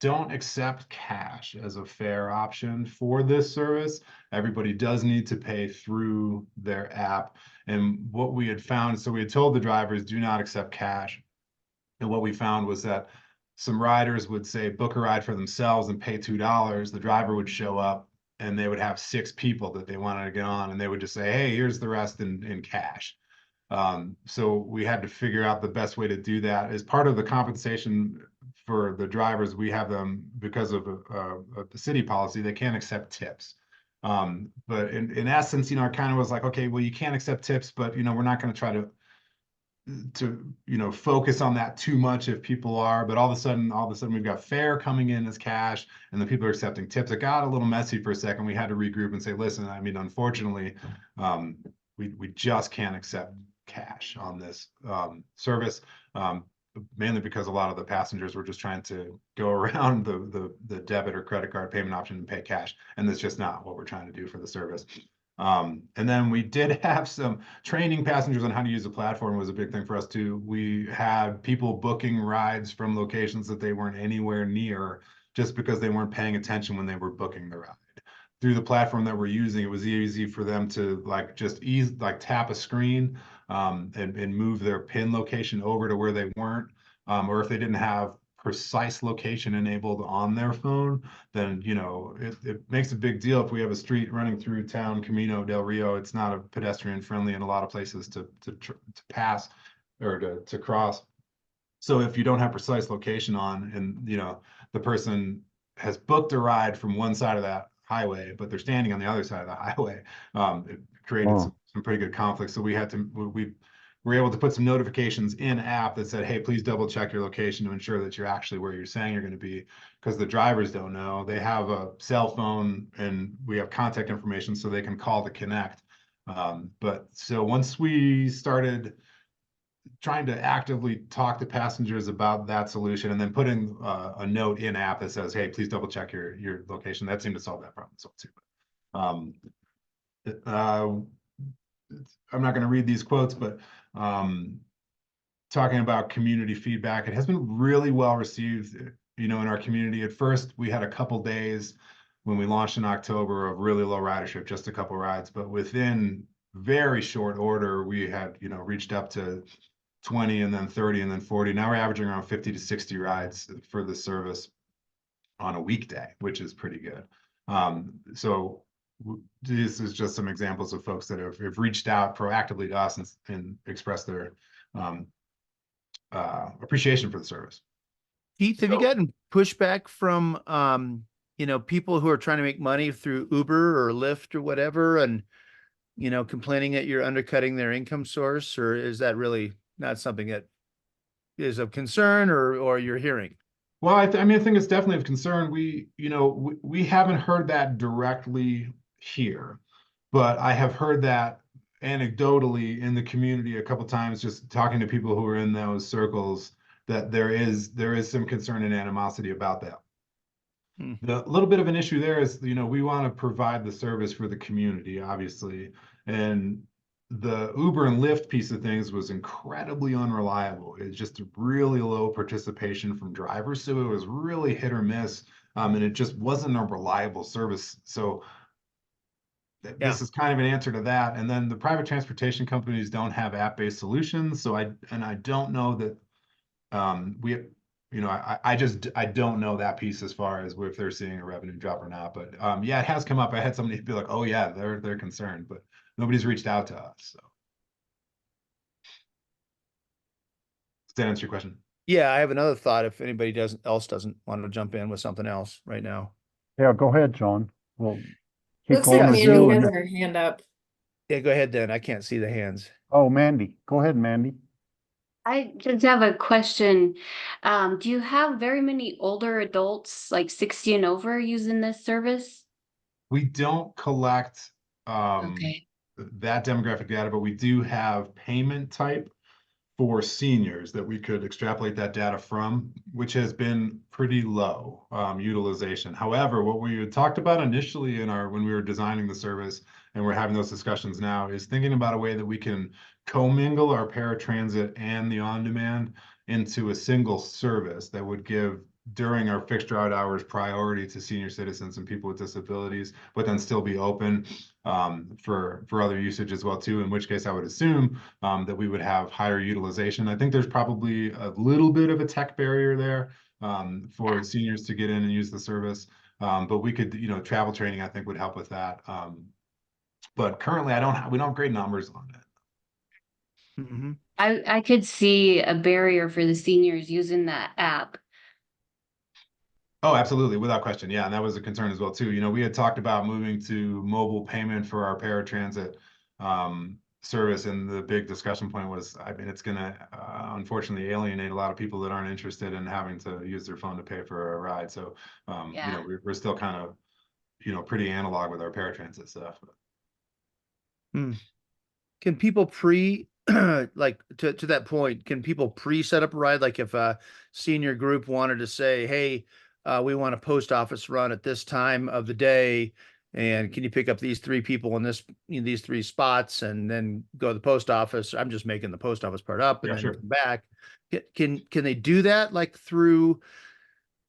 don't accept cash as a fair option for this service. Everybody does need to pay through their app. And what we had found, so we had told the drivers, do not accept cash. And what we found was that some riders would say book a ride for themselves and pay $2. The driver would show up and they would have 6 people that they wanted to get on, and they would just say, hey, here's the rest in cash. So we had to figure out the best way to do that. As part of the compensation for the drivers, we have them, because of the city policy, they can't accept tips. But in essence, I kind of was like, okay, well, you can't accept tips, but we're not going to try to focus on that too much if people are. But all of a sudden we've got fare coming in as cash, and then people are accepting tips. It got a little messy for a second. We had to regroup and say, listen, unfortunately, we just can't accept cash on this service, mainly because a lot of the passengers were just trying to go around the debit or credit card payment option and pay cash, and that's just not what we're trying to do for the service. And then we did have some training passengers on how to use the platform. Was a big thing for us too. We had people booking rides from locations that they weren't anywhere near, just because they weren't paying attention when they were booking the ride. Through the platform that we're using, it was easy for them to tap a screen and move their pin location over to where they weren't, or if they didn't have precise location enabled on their phone, then it makes a big deal. If we have a street running through town, Camino del Rio, it's not a pedestrian friendly in a lot of places to pass or to cross. So if you don't have precise location on, and the person has booked a ride from one side of that highway, but they're standing on the other side of the highway. It created Oh. some pretty good conflicts. So we were able to put some notifications in app that said, hey, please double check your location to ensure that you're actually where you're saying you're going to be, because the drivers don't know. They have a cell phone and we have contact information so they can call to connect. But so once we started trying to actively talk to passengers about that solution and then putting a note in app that says, hey, please double check your location, that seemed to solve that problem as well too. I'm not going to read these quotes, but talking about community feedback, it has been really well received, in our community. At first, we had a couple days when we launched in October of really low ridership, just a couple rides, but within very short order, we had, reached up to 20 and then 30 and then 40. Now we're averaging around 50 to 60 rides for the service on a weekday, which is pretty good. So this is just some examples of folks that have reached out proactively to us and expressed their appreciation for the service. Keith, have you gotten pushback from, people who are trying to make money through Uber or Lyft or whatever, and, complaining that you're undercutting their income source, or is that really not something that is of concern or you're hearing? Well, I think it's definitely of concern. We haven't heard that directly here, but I have heard that anecdotally in the community a couple times, just talking to people who are in those circles, that there is some concern and animosity about that. The little bit of an issue there is, we want to provide the service for the community, obviously, and the Uber and Lyft piece of things was incredibly unreliable. It's just really low participation from drivers, so it was really hit or miss, and it just wasn't a reliable service. So this is kind of an answer to that. And then the private transportation companies don't have app-based solutions, so I don't know that I don't know that piece as far as if they're seeing a revenue drop or not. But yeah, it has come up. I had somebody be like, oh yeah, they're concerned, but nobody's reached out to us. So does that answer your question? Yeah, I have another thought if anybody doesn't want to jump in with something else right now. Yeah, go ahead, John. Well, keep Looks like going or Mandy do, has and her hand up. Yeah, go ahead then. I can't see the hands. oh, Mandy, go ahead, Mandy. I just have a question. Do you have very many older adults, like 60 and over, using this service? We don't collect Okay. that demographic data, but we do have payment type for seniors that we could extrapolate that data from, which has been pretty low utilization. However, what we had talked about initially when we were designing the service, and we're having those discussions now, is thinking about a way that we can commingle our paratransit and the on-demand into a single service that would give, during our fixed route hours, priority to senior citizens and people with disabilities, but then still be open for other usage as well too, in which case I would assume that we would have higher utilization. I think there's probably a little bit of a tech barrier there for seniors to get in and use the service. But we could, travel training, I think, would help with that. But currently we don't have great numbers on it. I could see a barrier for the seniors using that app. Oh, absolutely, without question. Yeah, and that was a concern as well too. We had talked about moving to mobile payment for our paratransit service, and the big discussion point was, it's going to unfortunately alienate a lot of people that aren't interested in having to use their phone to pay for a ride. So, we're still kind of, pretty analog with our paratransit stuff. Can people like to that point, can people set up a ride? Like if a senior group wanted to say, hey, we want a post office run at this time of the day, and can you pick up these 3 people in these 3 spots and then go to the post office? I'm just making the post office part up and then come back. Can they do that like through?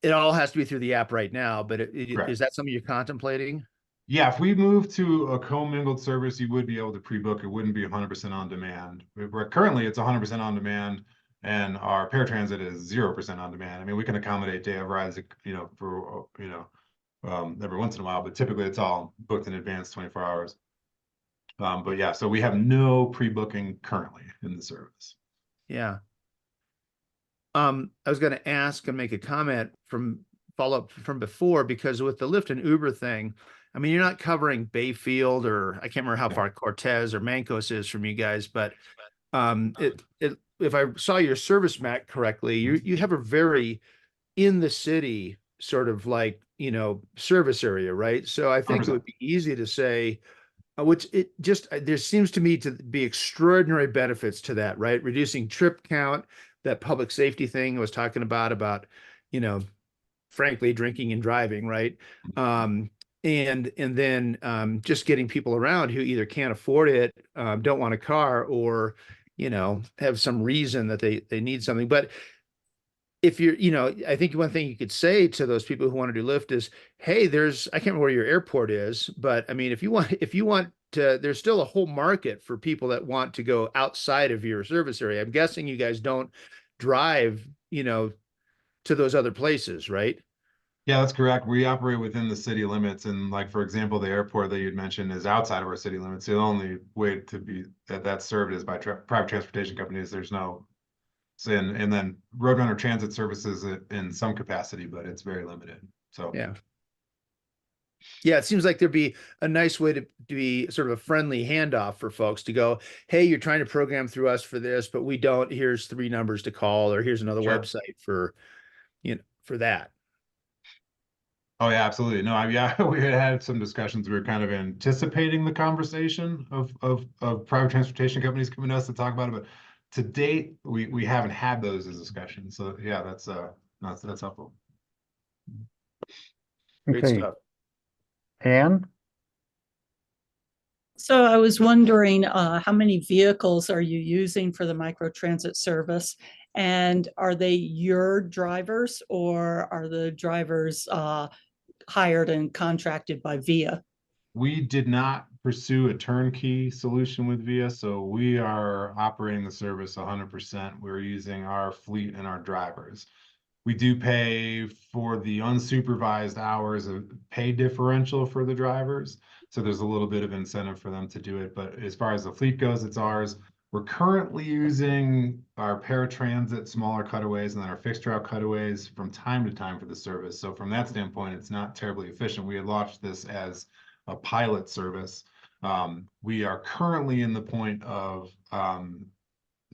It all has to be through the app right now, but is that something you're contemplating? Yeah, if we move to a commingled service, you would be able to pre-book. It wouldn't be 100% on demand. Currently, it's 100% on demand, and our paratransit is 0% on demand. We can accommodate day of rides, for every once in a while, but typically it's all booked in advance, 24 hours. But yeah, so we have no pre-booking currently in the service. Yeah. I was going to ask and make a comment follow up from before, because with the Lyft and Uber thing, I mean, you're not covering Bayfield, or I can't remember how far Cortez or Mancos is from you guys, but if I saw your service map correctly, you have a very in the city sort of like, service area, right? So I think it would be easy to say, which it just, there seems to me to be extraordinary benefits to that, right? Reducing trip count, that public safety thing I was talking about, frankly, drinking and driving, right? And then just getting people around who either can't afford it, don't want a car, or have some reason that they need something. But if you're, I think one thing you could say to those people who want to do Lyft is, hey, I can't remember where your airport is, but I mean, if you want to, there's still a whole market for people that want to go outside of your service area. I'm guessing you guys don't drive, to those other places, right? Yeah, that's correct. We operate within the city limits, and like, for example, the airport that you'd mentioned is outside of our city limits. The only way to be that's served is by private transportation companies. There's no, and then Roadrunner Transit services it in some capacity, but it's very limited. So yeah, it seems like there'd be a nice way to be sort of a friendly handoff for folks to go, hey, you're trying to program through us for this, but we don't. Here's 3 numbers to call, or here's another website for that. Oh yeah, absolutely. No, yeah, we had some discussions. We were kind of anticipating the conversation of private transportation companies coming to us to talk about it, but to date, we haven't had those as discussions. So yeah, that's helpful. Great Okay, stuff. Anne? So I was wondering, how many vehicles are you using for the microtransit service? And are they your drivers, or are the drivers hired and contracted by VIA? We did not pursue a turnkey solution with VIA, so we are operating the service 100%. We're using our fleet and our drivers. We do pay for the unsupervised hours of pay differential for the drivers. So there's a little bit of incentive for them to do it. But as far as the fleet goes, it's ours. We're currently using our paratransit smaller cutaways and then our fixed route cutaways from time to time for the service. So from that standpoint, it's not terribly efficient. We had launched this as a pilot service. We are currently in the point of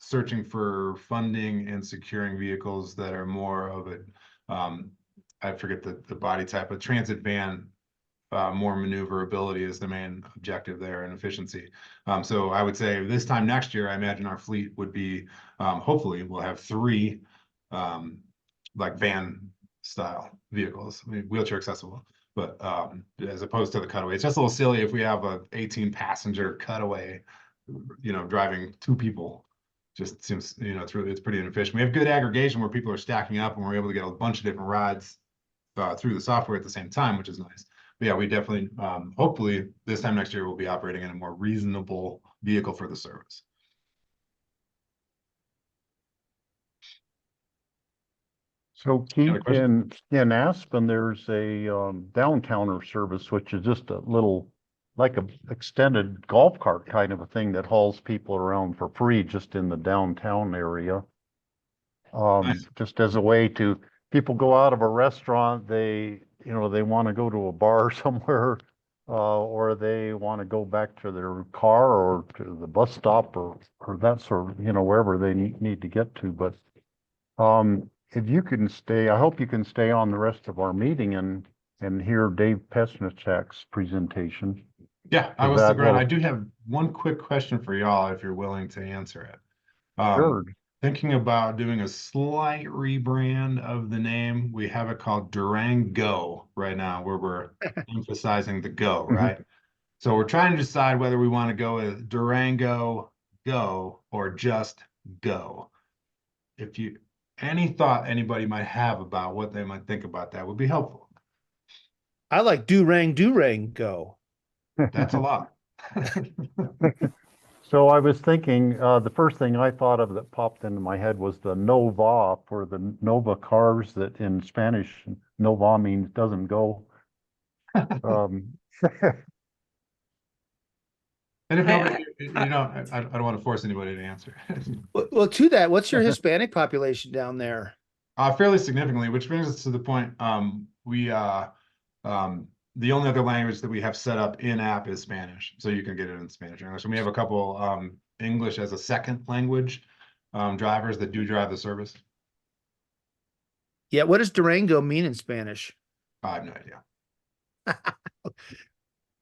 searching for funding and securing vehicles that are more of a, I forget the body type, a transit van. More maneuverability is the main objective there, and efficiency. So I would say this time next year, I imagine our fleet would be, hopefully we'll have 3 like van style vehicles, I mean, wheelchair accessible, but as opposed to the cutaway. It's just a little silly if we have a 18 passenger cutaway, driving 2 people. Just seems, it's pretty inefficient. We have good aggregation where people are stacking up and we're able to get a bunch of different rides through the software at the same time, which is nice. But yeah, we definitely, hopefully this time next year, we'll be operating in a more reasonable vehicle for the service. So Keith, in Aspen, there's a downtowner service, which is just a little, like a extended golf cart kind of a thing that hauls people around for free just in the downtown area. Nice. Just as a way to, people go out of a restaurant, they want to go to a bar somewhere, or they want to go back to their car or to the bus stop or that sort of, wherever they need to get to. But if you can stay, I hope you can stay on the rest of our meeting and hear Dave Pesnichak's presentation. Yeah, I was stick around. I do have one quick question for y'all, if you're willing to answer it. Sure. Thinking about doing a slight rebrand of the name. We have it called Durango right now, where we're emphasizing the go, right? So we're trying to decide whether we want to go with Durango Go or just Go. If you any thought anybody might have about what they might think about that would be helpful. I like Durango. That's a lot. So I was thinking, the first thing I thought of that popped into my head was the Nova, for the Nova cars, that in Spanish, Nova means doesn't go. And if nobody, I don't want to force anybody to answer. Well, to that, what's your Hispanic population down there? Fairly significantly, which brings us to the point. We The only other language that we have set up in-app is Spanish, so you can get it in Spanish or English. And we have a couple English as a second language drivers that do drive the service. Yeah, what does Durango mean in Spanish? I have no idea.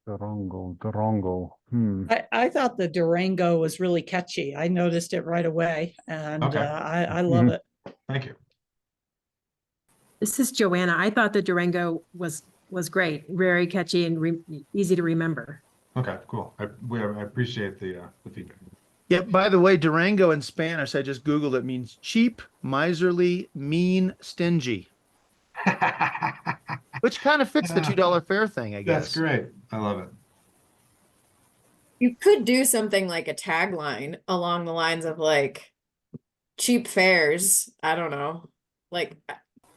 Durango. I thought the Durango was really catchy. I noticed it right away, and Okay. I love it. Thank you. This is Joanna. I thought the Durango was great, very catchy and easy to remember. Okay, cool. I appreciate the feedback. Yeah, by the way, Durango in Spanish, I just Googled it, means cheap, miserly, mean, stingy. Which kind of fits the $2 fare thing, I guess. That's great. I love it. You could do something like a tagline along the lines of like cheap fares. I don't know. Like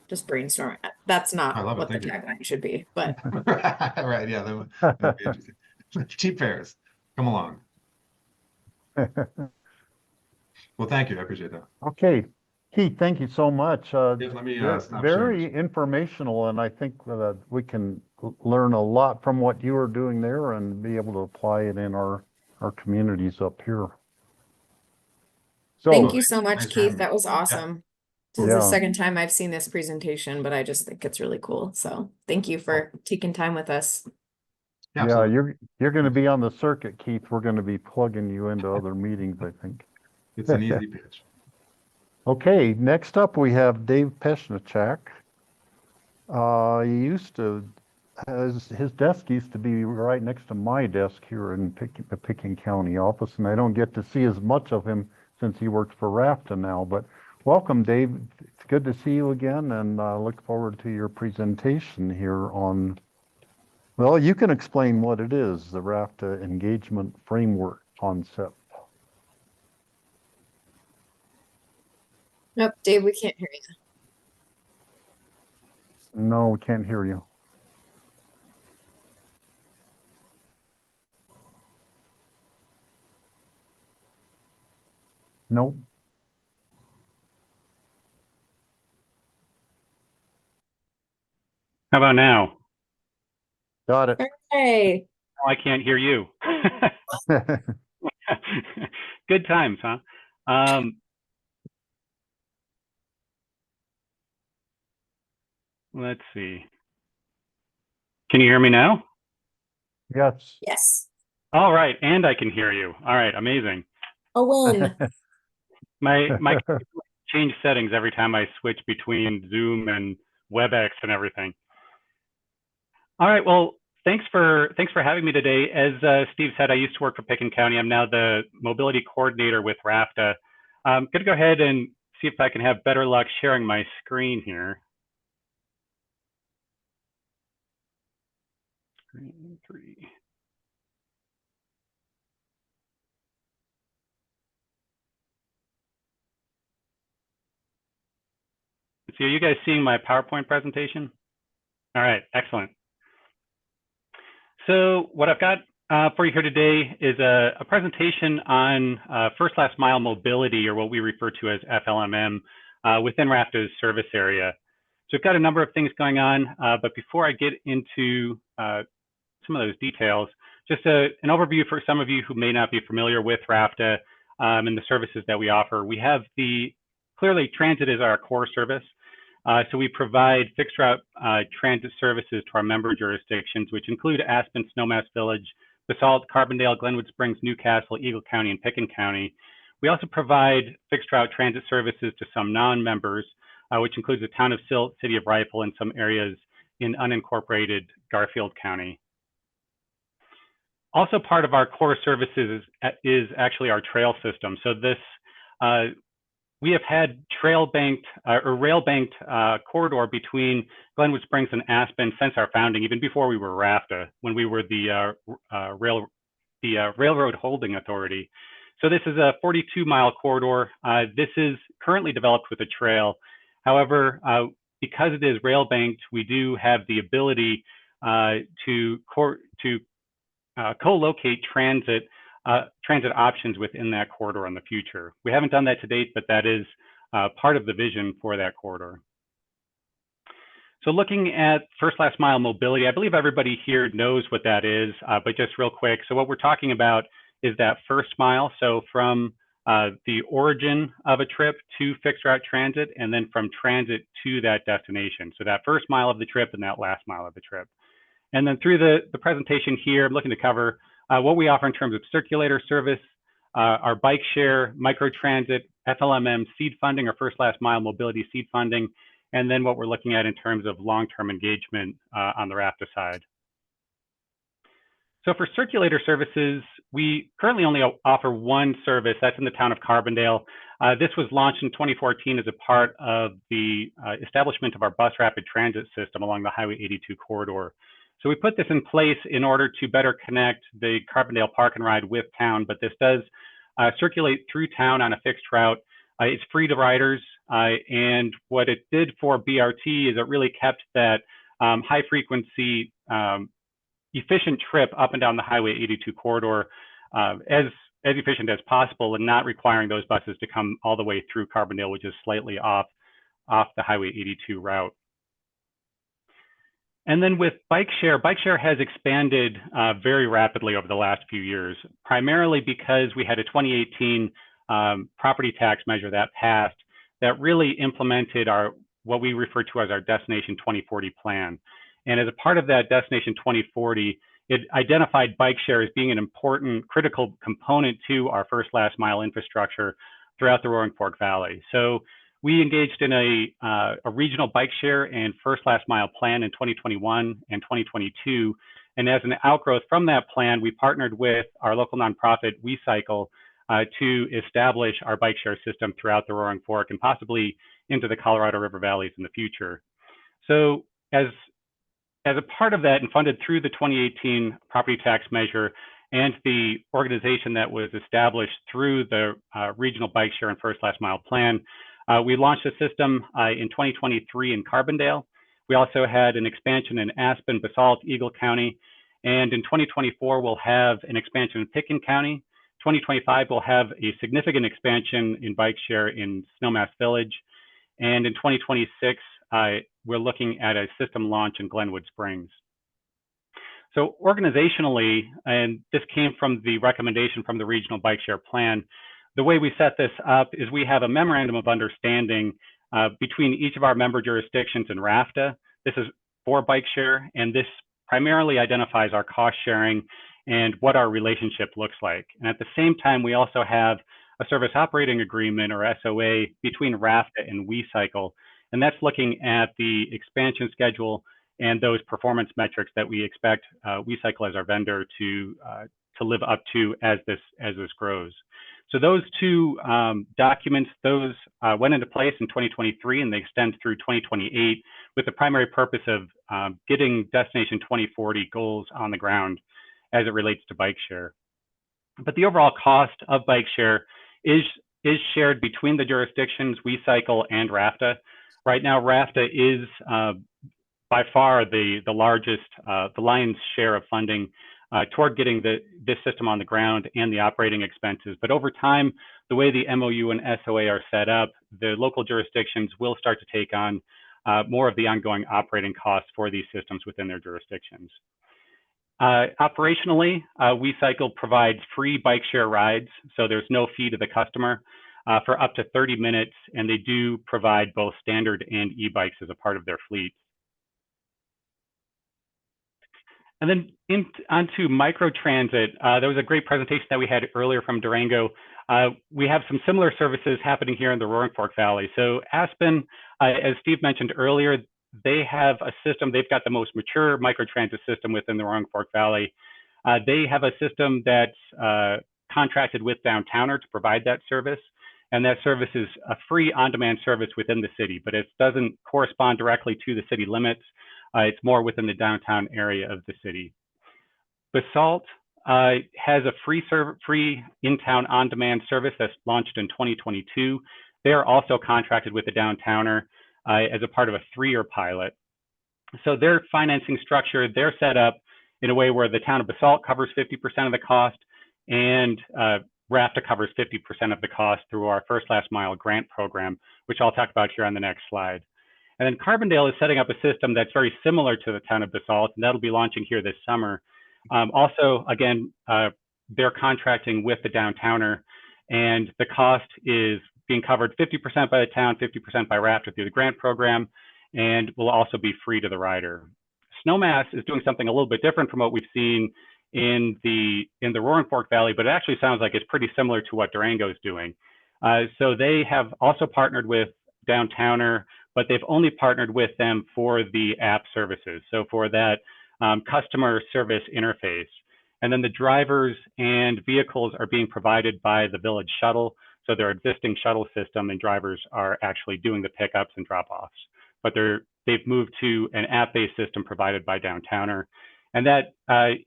just brainstorm. That's not I love it. what the Thank you. tagline should be, but Right, yeah, that'd be interesting. Cheap fares, come along. Well, thank you. I appreciate that. Okay, Keith, thank you so much. Yeah, let me stop Very sharing. informational, and I think that we can learn a lot from what you are doing there and be able to apply it in our communities up here. So, thank you so much, Thanks for having Keith. me. That was Yeah. awesome. This is the Yeah. second time I've seen this presentation, but I just think it's really cool. So thank you for taking time with us. Yeah, yeah, absolutely. you're going to be on the circuit, Keith. We're going to be plugging you into other meetings, I think. It's an easy pitch. Okay, next up we have Dave Peshnichak. He used to, his desk used to be right next to my desk here in the Picking County office, and I don't get to see as much of him since he works for RAFTA now. But welcome, Dave. It's good to see you again, and look forward to your presentation here on, well, you can explain what it is, the RAFTA engagement framework concept. Nope, Dave, we can't hear you. No, we can't hear you. Nope. How about now? Got it. Hey, Oh, I can't hear you. Good times, huh? Let's see. Can you hear me now? Yes. yes. All right, and I can hear you. All right, amazing. A win. My change settings every time I switch between Zoom and WebEx and everything. All right, well, thanks for having me today. As Steve said, I used to work for Pickens County. I'm now the mobility coordinator with RAFTA. I'm going to go ahead and see if I can have better luck sharing my screen here. Screen 3. So are you guys seeing my PowerPoint presentation? All right, excellent. So what I've got for you here today is a presentation on first last mile mobility, or what we refer to as FLMM, within RAFTA's service area. So we've got a number of things going on, but before I get into some of those details, just an overview for some of you who may not be familiar with RAFTA and the services that we offer. We have clearly transit is our core service. So we provide fixed route transit services to our member jurisdictions, which include Aspen, Snowmass Village, Basalt, Carbondale, Glenwood Springs, Newcastle, Eagle County, and Pickens County. We also provide fixed route transit services to some non-members, which includes the town of Silt, city of Rifle, and some areas in unincorporated Garfield County. Also part of our core services is actually our trail system. So this, we have had rail-banked corridor between Glenwood Springs and Aspen since our founding, even before we were RAFTA, when we were the Railroad Holding Authority. So this is a 42-mile corridor. This is currently developed with a trail. However, because it is rail-banked, we do have the ability to co-locate transit options within that corridor in the future. We haven't done that to date, but that is part of the vision for that corridor. So looking at first last mile mobility, I believe everybody here knows what that is, but just real quick. So what we're talking about is that first mile. So from the origin of a trip to fixed route transit, and then from transit to that destination. So that first mile of the trip and that last mile of the trip. And then through the presentation here, I'm looking to cover what we offer in terms of circulator service, our bike share, microtransit, FLMM seed funding, or first last mile mobility seed funding, and then what we're looking at in terms of long-term engagement on the RAFTA side. So for circulator services, we currently only offer one service. That's in the town of Carbondale. This was launched in 2014 as a part of the establishment of our bus rapid transit system along the Highway 82 corridor. So we put this in place in order to better connect the Carbondale Park and Ride with town, but this does circulate through town on a fixed route. It's free to riders, and what it did for BRT is it really kept that high frequency efficient trip up and down the Highway 82 corridor as efficient as possible, and not requiring those buses to come all the way through Carbondale, which is slightly off the Highway 82 route. And then with bike share has expanded very rapidly over the last few years, primarily because we had a 2018 property tax measure that passed that really implemented what we refer to as our Destination 2040 plan. And as a part of that Destination 2040, it identified bike share as being an important, critical component to our first last mile infrastructure throughout the Roaring Fork Valley. So we engaged in a regional bike share and first last mile plan in 2021 and 2022. And as an outgrowth from that plan, we partnered with our local nonprofit, WeCycle, to establish our bike share system throughout the Roaring Fork and possibly into the Colorado River valleys in the future. So as a part of that and funded through the 2018 property tax measure and the organization that was established through the regional bike share and first last mile plan, we launched a system in 2023 in Carbondale. We also had an expansion in Aspen, Basalt, Eagle County. And in 2024, we'll have an expansion in Pitkin County. 2025, we'll have a significant expansion in bike share in Snowmass Village. And in 2026, we're looking at a system launch in Glenwood Springs. So organizationally, and this came from the recommendation from the regional bike share plan, the way we set this up is we have a memorandum of understanding between each of our member jurisdictions in RAFTA. This is for bike share, and this primarily identifies our cost sharing and what our relationship looks like. And at the same time, we also have a service operating agreement, or SOA, between RAFTA and WeCycle, and that's looking at the expansion schedule and those performance metrics that we expect WeCycle as our vendor to live up to as this grows. So those two documents, those went into place in 2023, and they extend through 2028 with the primary purpose of getting Destination 2040 goals on the ground as it relates to bike share. But the overall cost of bike share is shared between the jurisdictions, WeCycle and RAFTA. Right now, RAFTA is by far the largest, the lion's share of funding toward getting this system on the ground and the operating expenses. But over time, the way the MOU and SOA are set up, the local jurisdictions will start to take on more of the ongoing operating costs for these systems within their jurisdictions. Operationally, WeCycle provides free bike share rides, so there's no fee to the customer for up to 30 minutes, and they do provide both standard and e-bikes as a part of their fleet. And then onto microtransit, there was a great presentation that we had earlier from Durango. We have some similar services happening here in the Roaring Fork Valley. So Aspen, as Steve mentioned earlier, they have a system, they've got the most mature microtransit system within the Roaring Fork Valley. They have a system that's contracted with Downtowner to provide that service. And that service is a free on-demand service within the city, but it doesn't correspond directly to the city limits. It's more within the downtown area of the city. Basalt has a free in-town on-demand service that's launched in 2022. They're also contracted with the Downtowner as a part of a 3-year pilot. So their financing structure, they're set up in a way where the town of Basalt covers 50% of the cost, and RAFTA covers 50% of the cost through our First Last Mile grant program, which I'll talk about here on the next slide. And then Carbondale is setting up a system that's very similar to the town of Basalt, and that'll be launching here this summer. Also, again, they're contracting with the downtowner, and the cost is being covered 50% by the town, 50% by Rafta through the grant program, and will also be free to the rider. Snowmass is doing something a little bit different from what we've seen in the Roaring Fork Valley, but it actually sounds like it's pretty similar to what Durango is doing. So they have also partnered with Downtowner, but they've only partnered with them for the app services. So for that customer service interface. And then the drivers and vehicles are being provided by the village shuttle. So their existing shuttle system and drivers are actually doing the pickups and drop-offs. But they've moved to an app-based system provided by Downtowner. And that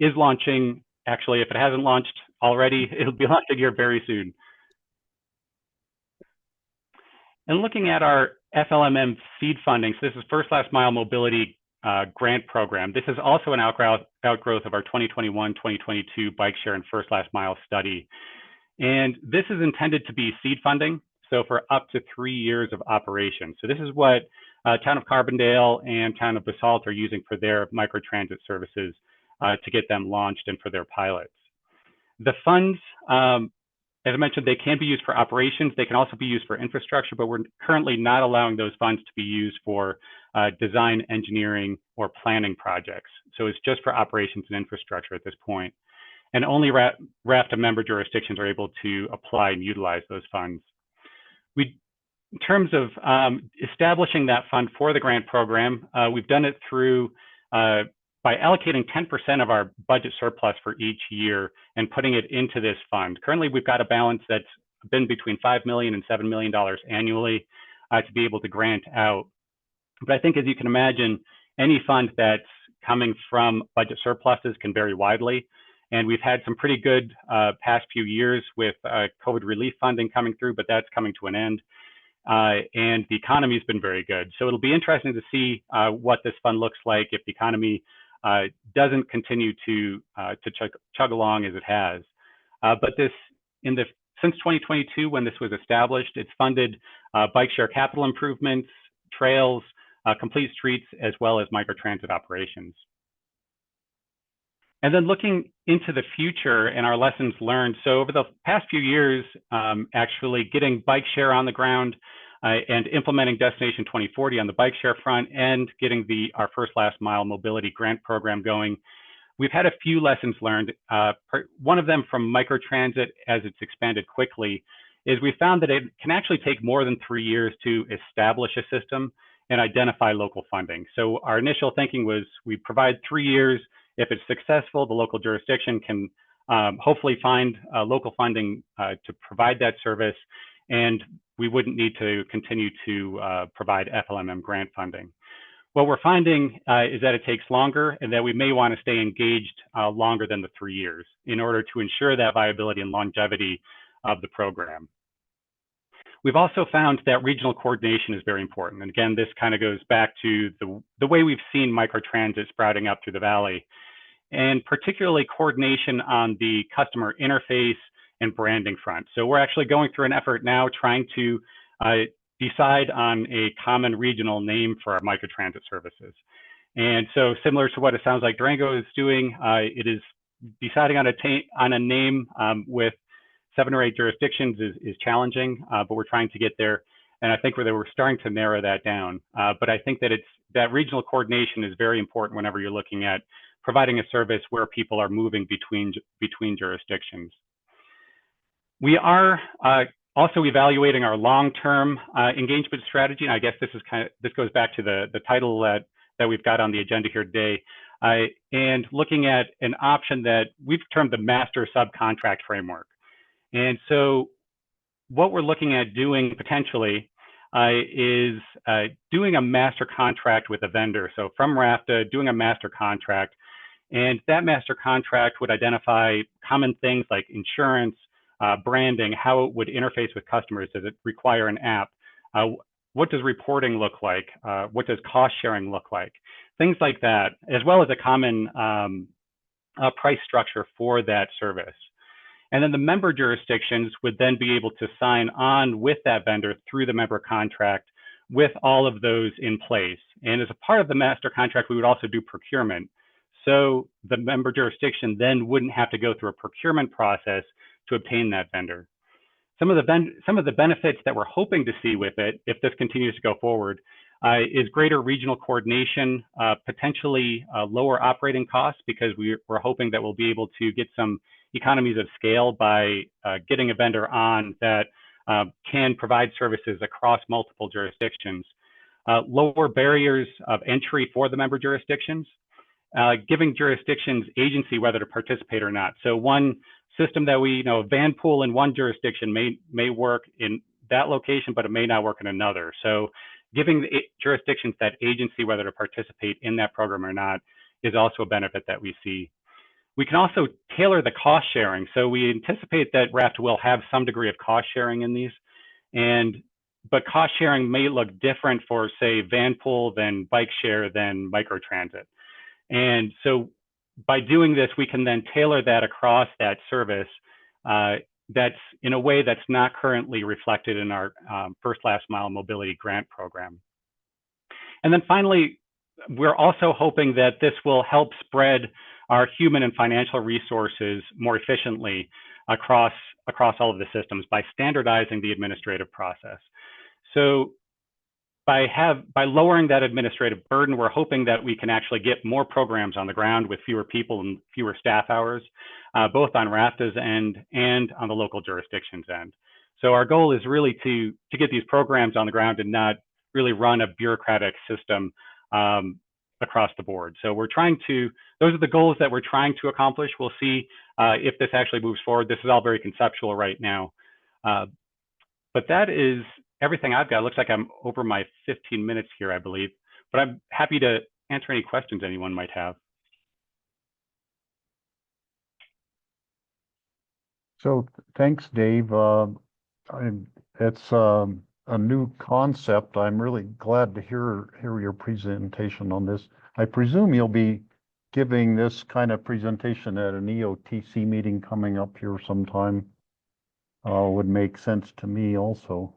is launching, actually, if it hasn't launched already, it'll be launching here very soon. And looking at our FLMM seed funding, so this is First Last Mile Mobility grant program. This is also an outgrowth of our 2021-2022 Bike Share and First Last Mile study. And this is intended to be seed funding, so for up to 3 years of operation. So this is what Town of Carbondale and Town of Basalt are using for their microtransit services to get them launched and for their pilots. The funds, as I mentioned, they can be used for operations. They can also be used for infrastructure, but we're currently not allowing those funds to be used for design, engineering, or planning projects. So it's just for operations and infrastructure at this point. And only RAFTA member jurisdictions are able to apply and utilize those funds. In terms of establishing that fund for the grant program, we've done it through by allocating 10% of our budget surplus for each year and putting it into this fund. Currently, we've got a balance that's been between $5 million and $7 million annually to be able to grant out. But I think, as you can imagine, any fund that's coming from budget surpluses can vary widely. And we've had some pretty good past few years with COVID relief funding coming through, but that's coming to an end. And the economy's been very good. So it'll be interesting to see what this fund looks like if the economy doesn't continue to chug along as it has. But this, since 2022, when this was established, it's funded bike share capital improvements, trails, complete streets, as well as microtransit operations. And then looking into the future and our lessons learned. So over the past few years, actually getting bike share on the ground and implementing Destination 2040 on the bike share front and getting our First Last Mile Mobility Grant Program going, we've had a few lessons learned. One of them from microtransit as it's expanded quickly is we found that it can actually take more than 3 years to establish a system and identify local funding. So our initial thinking was we provide 3 years. If it's successful, the local jurisdiction can hopefully find local funding to provide that service, and we wouldn't need to continue to provide FLMM grant funding. What we're finding is that it takes longer and that we may want to stay engaged longer than the 3 years in order to ensure that viability and longevity of the program. We've also found that regional coordination is very important. And again, this kind of goes back to the way we've seen microtransit sprouting up through the valley, and particularly coordination on the customer interface and branding front. So we're actually going through an effort now trying to decide on a common regional name for our microtransit services. And so similar to what it sounds like Durango is doing, it is deciding on a name with 7 or 8 jurisdictions is challenging, but we're trying to get there. And I think we're starting to narrow that down. But I think that that regional coordination is very important whenever you're looking at providing a service where people are moving between jurisdictions. We are also evaluating our long-term engagement strategy. And I guess this goes back to the title that we've got on the agenda here today. And looking at an option that we've termed the master subcontract framework. And so what we're looking at doing potentially is doing a master contract with a vendor. So from RAFTA, doing a master contract. And that master contract would identify common things like insurance, branding, how it would interface with customers. Does it require an app? What does reporting look like? What does cost sharing look like? Things like that, as well as a common price structure for that service. And then the member jurisdictions would then be able to sign on with that vendor through the member contract with all of those in place. And as a part of the master contract, we would also do procurement. So the member jurisdiction then wouldn't have to go through a procurement process to obtain that vendor. Some of the benefits that we're hoping to see with it, if this continues to go forward, is greater regional coordination, potentially lower operating costs, because we're hoping that we'll be able to get some economies of scale by getting a vendor on that can provide services across multiple jurisdictions. Lower barriers of entry for the member jurisdictions, giving jurisdictions agency whether to participate or not. So one system that we know, van pool in one jurisdiction may work in that location, but it may not work in another. So giving the jurisdictions that agency whether to participate in that program or not is also a benefit that we see. We can also tailor the cost sharing. So we anticipate that RAFTA will have some degree of cost sharing in these, but cost sharing may look different for, say, van pool than bike share than microtransit. And so by doing this, we can then tailor that across that service that's in a way that's not currently reflected in our first last mile mobility grant program. And then finally, we're also hoping that this will help spread our human and financial resources more efficiently across all of the systems by standardizing the administrative process. So by lowering that administrative burden, we're hoping that we can actually get more programs on the ground with fewer people and fewer staff hours, both on RAFTA's end and on the local jurisdictions end. So our goal is really to get these programs on the ground and not really run a bureaucratic system across the board. So those are the goals that we're trying to accomplish. We'll see if this actually moves forward. This is all very conceptual right now. But that is everything I've got. It looks like I'm over my 15 minutes here, I believe, but I'm happy to answer any questions anyone might have. So thanks, Dave. It's a new concept. I'm really glad to hear your presentation on this. I presume you'll be giving this kind of presentation at an EOTC meeting coming up here sometime. Would make sense to me also.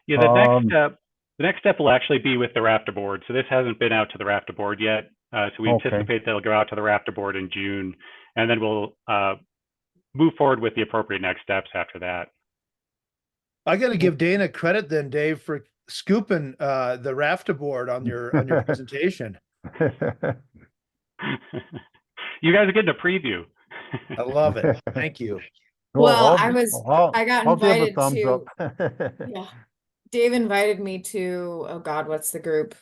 Yeah, the next step will actually be with the RAFTA board. So this hasn't been out to the RAFTA board yet. So we anticipate that it'll go out to the RAFTA board in June, and then we'll move forward with the appropriate next steps after that. I got to give Dana credit then, Dave, for scooping the RAFTA board on your presentation. You guys are getting a preview. I love it. Thank you. Well, I got invited I'll give a to, thumbs up. yeah, Dave invited me to, oh God, what's the group?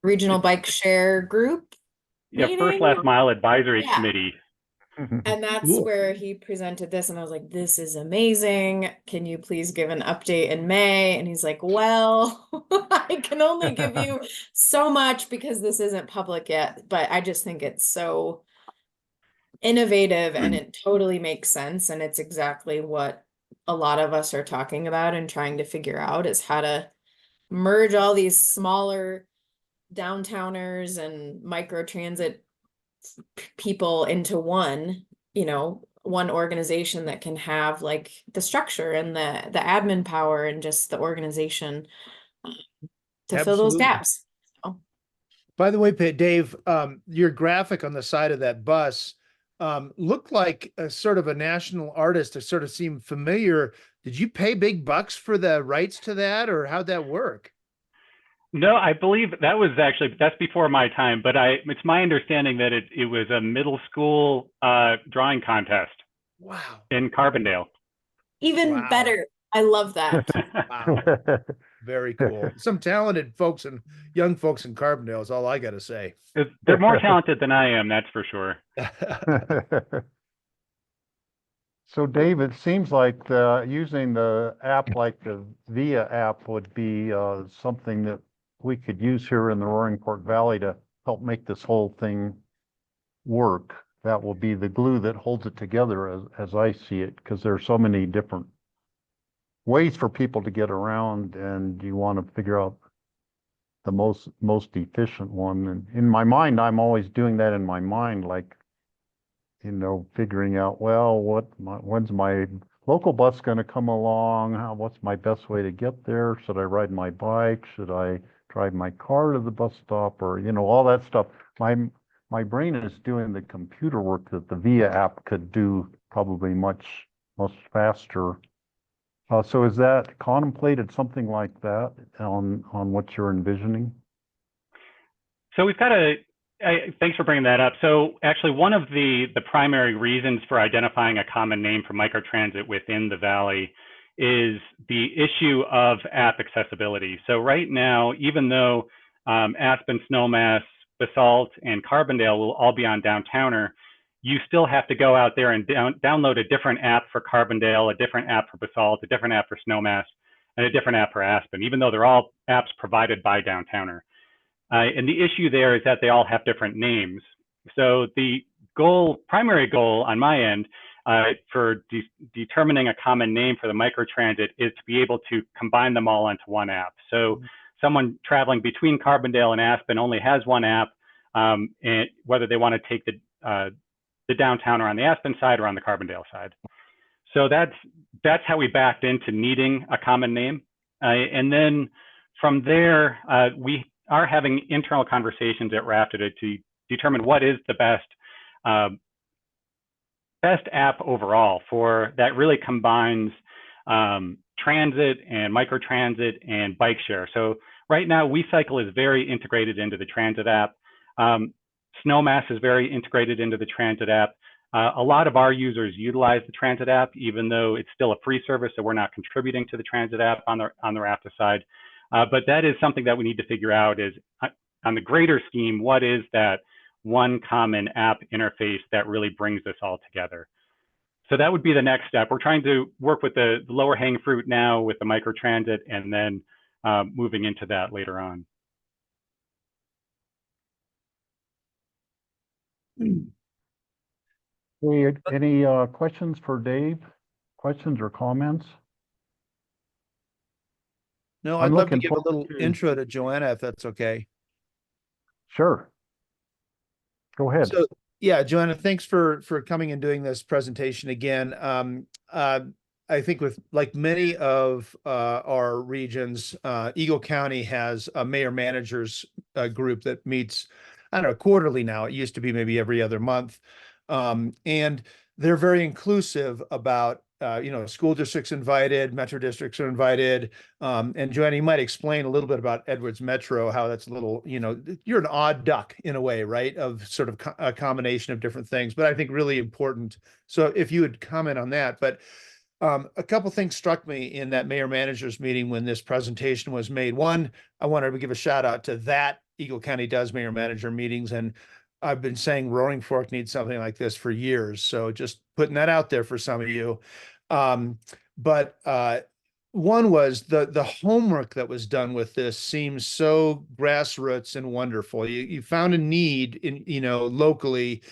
Regional Bike Share Group? Yeah, meeting? First Last Mile Advisory Yeah. Committee. And that's Cool. where he presented this, and I was like, this is amazing. Can you please give an update in May? And he's like, well, I can only give you so much because this isn't public yet, but I just think it's so innovative and it totally makes sense. And it's exactly what a lot of us are talking about and trying to figure out is how to merge all these smaller downtowners and micro transit people into one organization that can have like the structure and the admin power and just the organization to fill those Absolutely. gaps. By the way, Dave, your graphic on the side of that bus looked like a sort of a national artist. It sort of seemed familiar. Did you pay big bucks for the rights to that, or how'd that work? No, I believe that's before my time, but it's my understanding that it was a middle school drawing contest. Wow. In Carbondale. Even better. I love that. Wow. Very cool. Some talented folks and young folks in Carbondale is all I got to say. They're more talented than I am, that's for sure. So Dave, it seems like using the app like the VIA app would be something that we could use here in the Roaring Fork Valley to help make this whole thing work. That will be the glue that holds it together as I see it, because there are so many different ways for people to get around, and you want to figure out the most efficient one. And in my mind, I'm always doing that in my mind, like, figuring out, well, when's my local bus gonna come along? What's my best way to get there? Should I ride my bike? Should I drive my car to the bus stop? Or, all that stuff. My brain is doing the computer work that the VIA app could do probably much faster. So is that contemplated, something like that on what you're envisioning? So we've got thanks for bringing that up. So actually one of the primary reasons for identifying a common name for microtransit within the Valley is the issue of app accessibility. So right now, even though Aspen, Snowmass, Basalt, and Carbondale will all be on Downtowner, you still have to go out there and download a different app for Carbondale, a different app for Basalt, a different app for Snowmass, and a different app for Aspen, even though they're all apps provided by Downtowner. And the issue there is that they all have different names. So the primary goal on my end for determining a common name for the microtransit is to be able to combine them all into one app. So someone traveling between Carbondale and Aspen only has one app, and whether they want to take the Downtowner on the Aspen side or on the Carbondale side. So that's how we backed into needing a common name. And then from there, we are having internal conversations at Rapid to determine what is the best app overall for that really combines transit and microtransit and bike share. So right now, WeCycle is very integrated into the transit app. Snowmass is very integrated into the transit app. A lot of our users utilize the transit app, even though it's still a free service, so we're not contributing to the transit app on the RAFTA side. But that is something that we need to figure out is, on the greater scheme, what is that one common app interface that really brings this all together? So that would be the next step. We're trying to work with the lower hanging fruit now with the microtransit, and then moving into that later on. Any questions for Dave? Questions or comments? No, I'm I'd love to looking give a forward little to- intro to Joanna, if that's okay. Sure. Go ahead. So, yeah, Joanna, thanks for coming and doing this presentation again. I think with like many of our regions, Eagle County has a mayor managers group that meets, I don't know, quarterly now. It used to be maybe every other month. And they're very inclusive about, school districts invited, metro districts are invited. And Joanna, you might explain a little bit about Edwards Metro, how that's a little, you're an odd duck in a way, right? Of sort of a combination of different things, but I think really important. So if you would comment on that, but a couple things struck me in that mayor managers meeting when this presentation was made. One, I wanted to give a shout out to that Eagle County Does mayor manager meetings. And I've been saying Roaring Fork needs something like this for years. So just putting that out there for some of you. But one was the homework that was done with this seems so grassroots and wonderful. You found a need in, locally,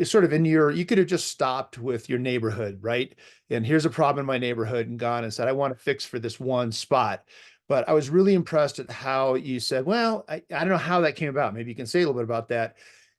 sort of you could have just stopped with your neighborhood, right? And here's a problem in my neighborhood and gone and said, I want to fix for this one spot. But I was really impressed at how you said, well, I don't know how that came about. Maybe you can say a little bit about that.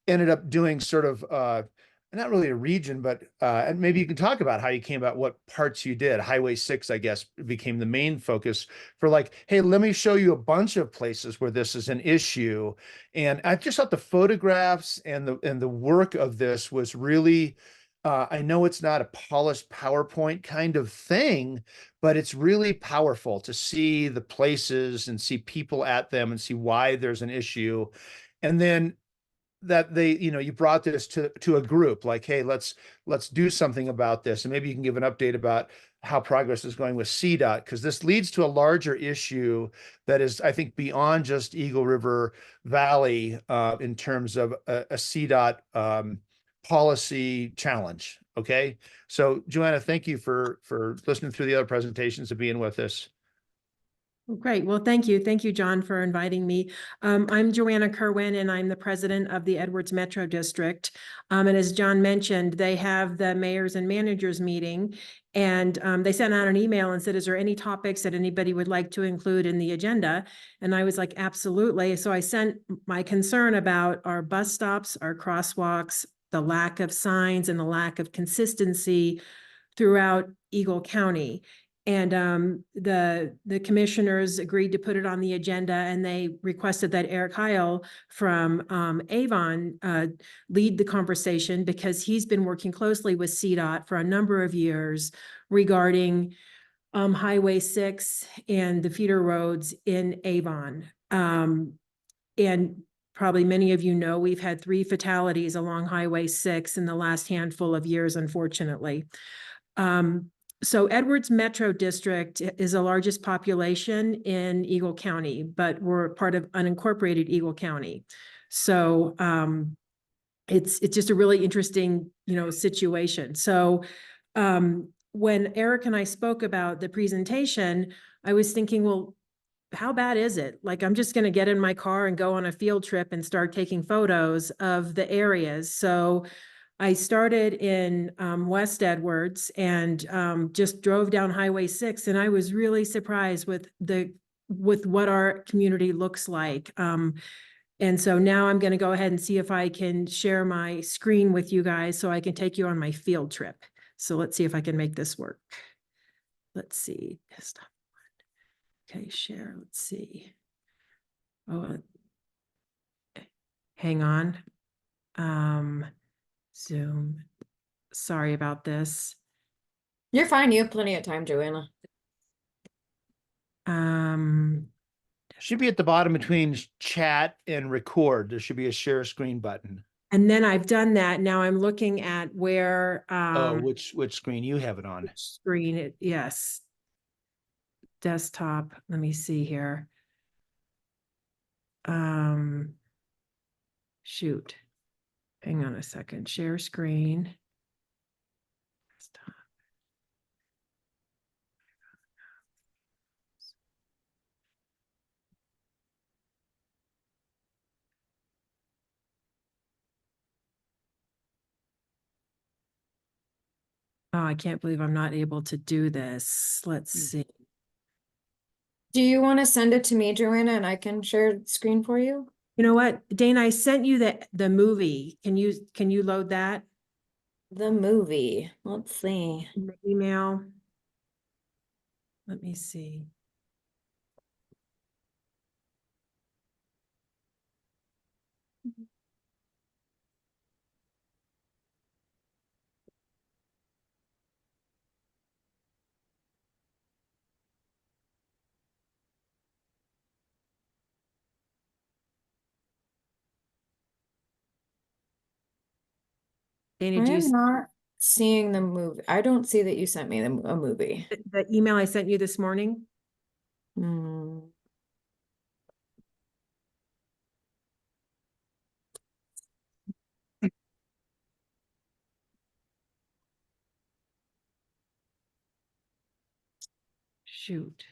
Ended up doing sort of, not really a region, but and maybe you can talk about how you came about what parts you did. Highway 6, I guess, became the main focus for like, hey, let me show you a bunch of places where this is an issue. And I just thought the photographs and the work of this was really, I know it's not a polished PowerPoint kind of thing, but it's really powerful to see the places and see people at them and see why there's an issue. And then that you brought this to a group like, hey, let's do something about this. And maybe you can give an update about how progress is going with CDOT, because this leads to a larger issue that is, I think, beyond just Eagle River Valley in terms of a CDOT policy challenge. Okay. So Joanna, thank you for listening through the other presentations and being with us. Great. Well, thank you. Thank you, John, for inviting me. I'm Joanna Kerwin, and I'm the president of the Edwards Metro District. And as John mentioned, they have the mayors and managers meeting, and they sent out an email and said, is there any topics that anybody would like to include in the agenda? And I was like, absolutely. So I sent my concern about our bus stops, our crosswalks, the lack of signs and the lack of consistency throughout Eagle County. And the commissioners agreed to put it on the agenda, and they requested that Eric Heil from Avon lead the conversation, because he's been working closely with CDOT for a number of years regarding Highway 6 and the feeder roads in Avon. And probably many of you know, we've had 3 fatalities along Highway 6 in the last handful of years, unfortunately. So Edwards Metro District is the largest population in Eagle County, but we're part of unincorporated Eagle County. So it's just a really interesting, situation. So when Eric and I spoke about the presentation, I was thinking, well, how bad is it? Like, I'm just going to get in my car and go on a field trip and start taking photos of the areas. So I started in West Edwards and just drove down Highway 6, and I was really surprised with what our community looks like. And so now I'm going to go ahead and see if I can share my screen with you guys so I can take you on my field trip. So let's see if I can make this work. Let's see. Okay, share. Let's see. Oh, hang on. Zoom. Sorry about this. You're fine. You have plenty of time, Joanna. Should be at the bottom between chat and record. There should be a share screen button. And then I've done that. Now I'm looking at where Which screen you have it on? screen it. Yes. Desktop. Let me see here. Shoot. Hang on a second. Share screen. Desktop. Oh, I can't believe I'm not able to do this. Let's see. Do you want to send it to me, Joanna, and I can share the screen for you? You know what, Dana, I sent you the movie. Can you load that? The movie. Let's see. In the email. Let me see. Dana, do I'm you not seeing the movie. I don't see that you sent me a movie. the email I sent you this morning? Hmm. Shoot.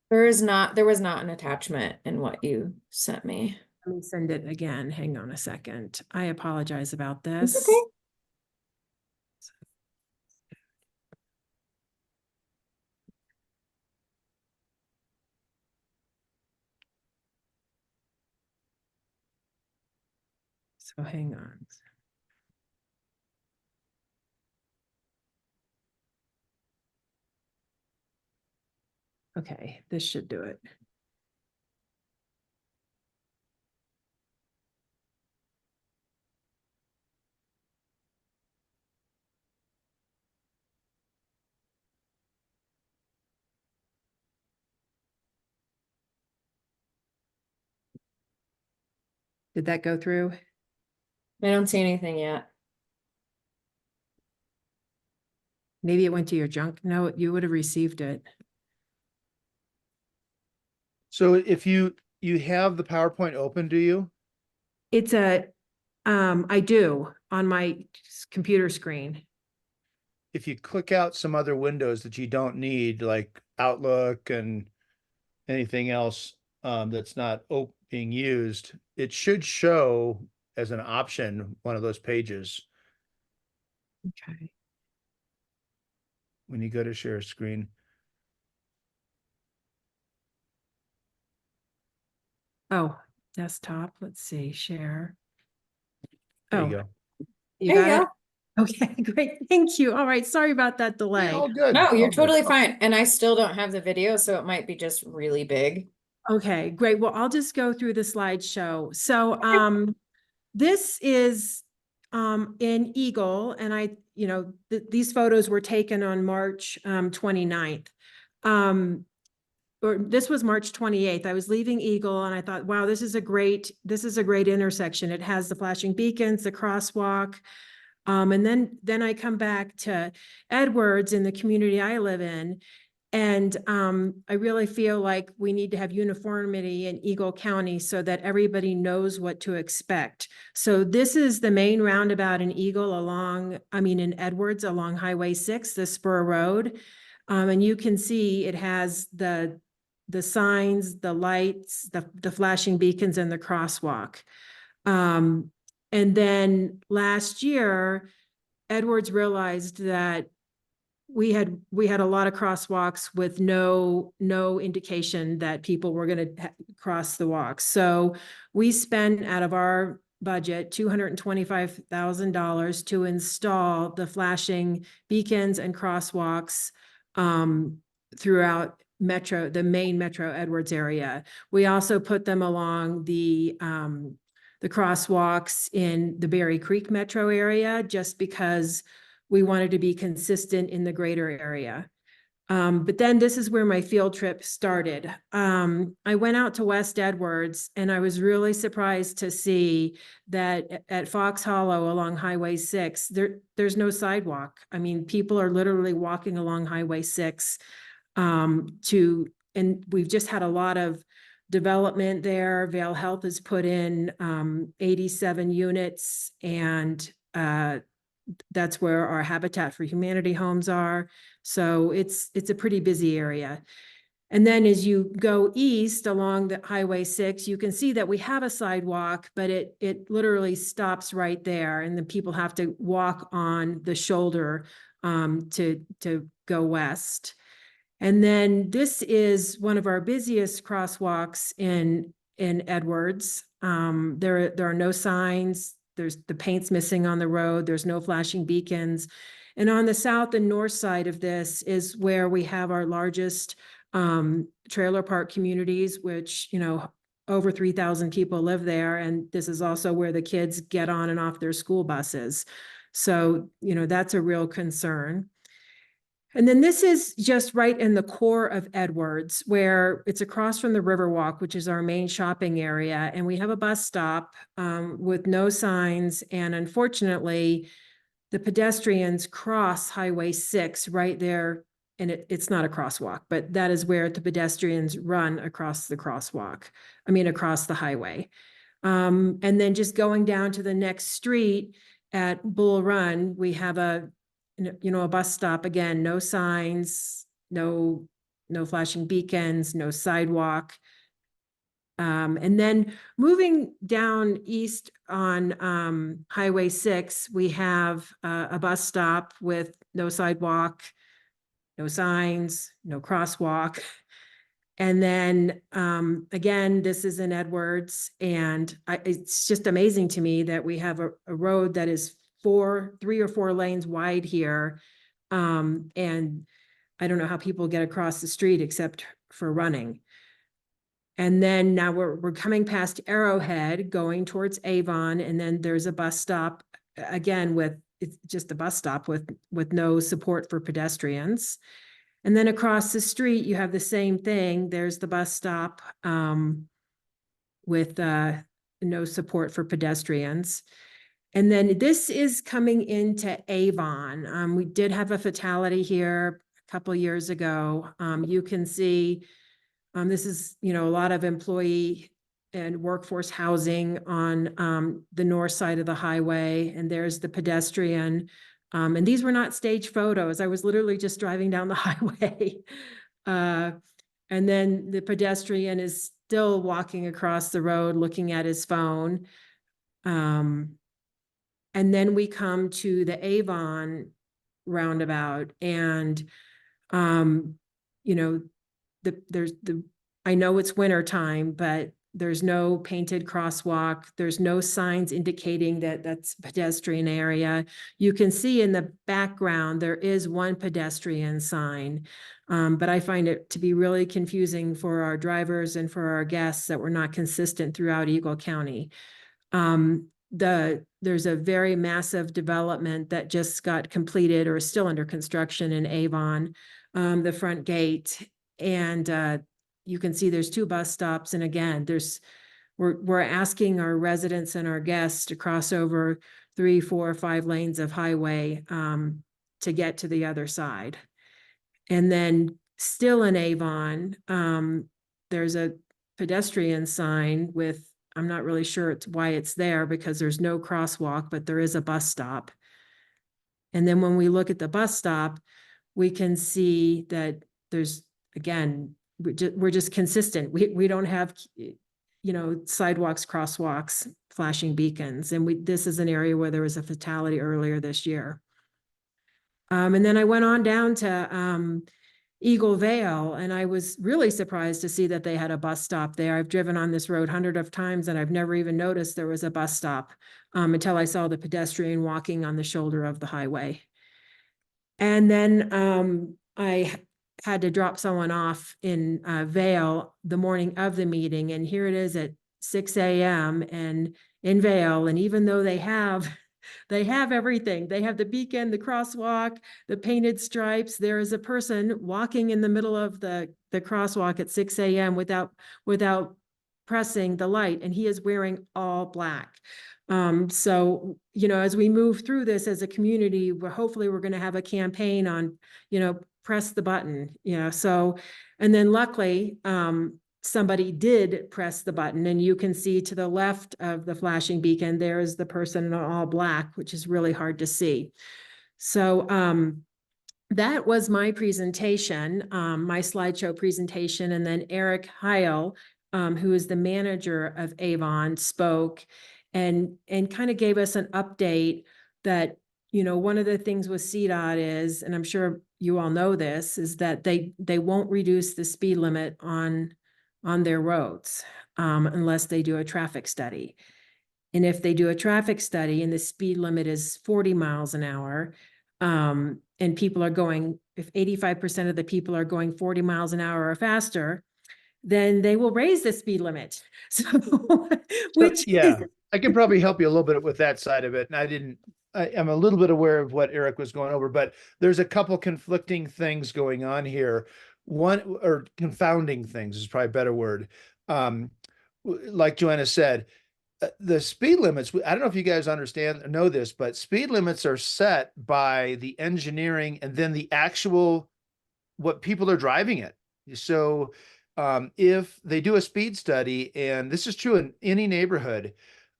There was not an attachment in what you sent me. Let me send it again. Hang on a second. I apologize about It's this. okay. So hang on. Okay, this should do it. Did that go through? I don't see anything yet. Maybe it went to your junk. No, you would have received it. So if you have the PowerPoint open, do you? It's I do on my computer screen. If you click out some other windows that you don't need, like Outlook and anything else that's not being used, it should show as an option one of those pages Okay. when you go to share screen. Oh, desktop. Let's see. Share. There Oh, you go. you There got you it? go. Okay, great. Thank you. All right. Sorry about that delay. All good. No, all you're good. totally fine. And I still don't have the video, so it might be just really big. Okay, great. Well, I'll just go through the slideshow. So, this is in Eagle, and these photos were taken on March 29th. Or this was March 28th. I was leaving Eagle and I thought, wow, this is a great intersection. It has the flashing beacons, the crosswalk. And then I come back to Edwards in the community I live in. And I really feel like we need to have uniformity in Eagle County so that everybody knows what to expect. So this is the main roundabout in Eagle in Edwards along Highway 6, the spur road. And you can see it has the signs, the lights, the flashing beacons, and the crosswalk. And then last year, Edwards realized that we had a lot of crosswalks with no indication that people were going to cross the walk. So we spent out of our budget $225,000 to install the flashing beacons and crosswalks throughout the main Metro Edwards area. We also put them along the crosswalks in the Berry Creek metro area, just because we wanted to be consistent in the greater area. But then this is where my field trip started. I went out to West Edwards, and I was really surprised to see that at Fox Hollow along Highway 6, there's no sidewalk. I mean, people are literally walking along Highway 6 and we've just had a lot of development there. Vale Health has put in 87 units, and that's where our Habitat for Humanity homes are. So it's a pretty busy area. And then as you go east along the Highway 6, you can see that we have a sidewalk, but it literally stops right there, and then people have to walk on the shoulder to go west. And then this is one of our busiest crosswalks in Edwards. There are no signs. There's the paint's missing on the road. There's no flashing beacons. And on the south and north side of this is where we have our largest trailer park communities, which, over 3,000 people live there. And this is also where the kids get on and off their school buses. So, that's a real concern. And then this is just right in the core of Edwards, where it's across from the Riverwalk, which is our main shopping area. And we have a bus stop with no signs. And unfortunately, the pedestrians cross Highway 6 right there. And it's not a crosswalk, but that is where the pedestrians run across the across the highway. And then just going down to the next street at Bull Run, we have a bus stop, again, no signs, no flashing beacons, no sidewalk. And then moving down east on Highway 6, we have a bus stop with no sidewalk, no signs, no crosswalk. And then again, this is in Edwards, and it's just amazing to me that we have a road that is 3 or 4 lanes wide here. And I don't know how people get across the street except for running. And then now we're coming past Arrowhead going towards Avon. And then there's a bus stop again it's just a bus stop with no support for pedestrians. And then across the street, you have the same thing. There's the bus stop with no support for pedestrians. And then this is coming into Avon. We did have a fatality here a couple of years ago. You can see this is, a lot of employee and workforce housing on the north side of the highway. And there's the pedestrian. And these were not staged photos. I was literally just driving down the highway. And then the pedestrian is still walking across the road looking at his phone. And then we come to the Avon roundabout, and I know it's winter time, but There's no painted crosswalk. There's no signs indicating that that's a pedestrian area. You can see in the background, there is one pedestrian sign. But I find it to be really confusing for our drivers and for our guests that we're not consistent throughout Eagle County. There's a very massive development that just got completed or is still under construction in Avon, the front gate. And you can see there's 2 bus stops. And again, we're asking our residents and our guests to cross over 3, 4, 5 lanes of highway to get to the other side. And then still in Avon, there's a pedestrian sign with, I'm not really sure why it's there because there's no crosswalk, but there is a bus stop. And then when we look at the bus stop, we can see that there's, again, we're just consistent. We don't have, sidewalks, crosswalks, flashing beacons. And this is an area where there was a fatality earlier this year. And then I went on down to Eagle Vale, and I was really surprised to see that they had a bus stop there. I've driven on this road hundreds of times, and I've never even noticed there was a bus stop until I saw the pedestrian walking on the shoulder of the highway. And then I had to drop someone off in Vale the morning of the meeting, and here it is at 6 a.m. and in Vale, and even though they have everything. They have the beacon, the crosswalk, the painted stripes. There is a person walking in the middle of the crosswalk at 6 a.m. without pressing the light, and he is wearing all black. So, as we move through this as a community, hopefully we're going to have a campaign on, press the button, so, and then luckily, somebody did press the button, and you can see to the left of the flashing beacon, there is the person in all black, which is really hard to see. So that was my presentation, my slideshow presentation. And then Eric Heil, who is the manager of Avon, spoke and kind of gave us an update that, one of the things with CDOT is, and I'm sure you all know this, is that they won't reduce the speed limit on their roads unless they do a traffic study. And if they do a traffic study and the speed limit is 40 miles an hour, and people are going, if 85% of the people are going 40 miles an hour or faster, then they will raise the speed limit. So, which yeah, I can probably help you a little bit with that side of it. And I'm a little bit aware of what Eric was going over, but there's a couple conflicting things going on here. One, or confounding things is probably a better word. Like Joanna said, the speed limits, I don't know if you guys understand or know this, but speed limits are set by the engineering and then the actual, what people are driving at. So if they do a speed study, and this is true in any neighborhood,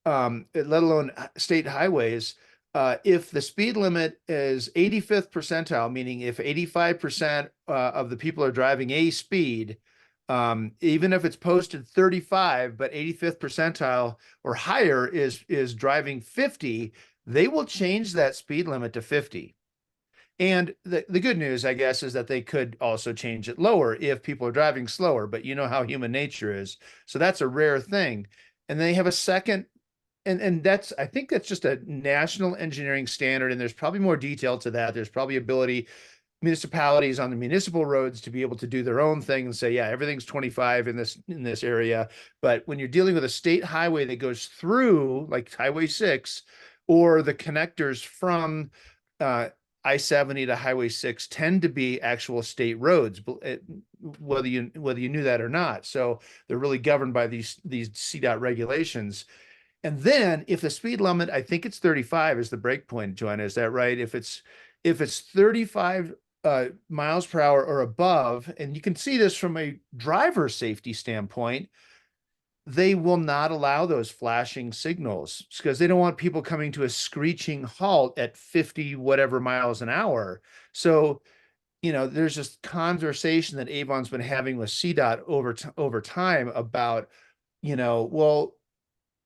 let alone state highways, if the speed limit is 85th percentile, meaning if 85% of the people are driving a speed, even if it's posted 35, but 85th percentile or higher is driving 50, they will change that speed limit to 50. And the good news, I guess, is that they could also change it lower if people are driving slower, but you know how human nature is. So that's a rare thing. And they have a second, and that's, I think that's just a national engineering standard, and there's probably more detail to that. There's probably ability municipalities on the municipal roads to be able to do their own thing and say, yeah, everything's 25 in this area. But when you're dealing with a state highway that goes through, like Highway 6, or the connectors from I-70 to Highway 6 tend to be actual state roads, whether you knew that or not. So they're really governed by these CDOT regulations. And then if the speed limit, I think it's 35 is the break point, Joanna, is that right? If it's 35 miles per hour or above, and you can see this from a driver safety standpoint, they will not allow those flashing signals because they don't want people coming to a screeching halt at 50 whatever miles an hour. So, there's this conversation that Avon's been having with CDOT over time about, well,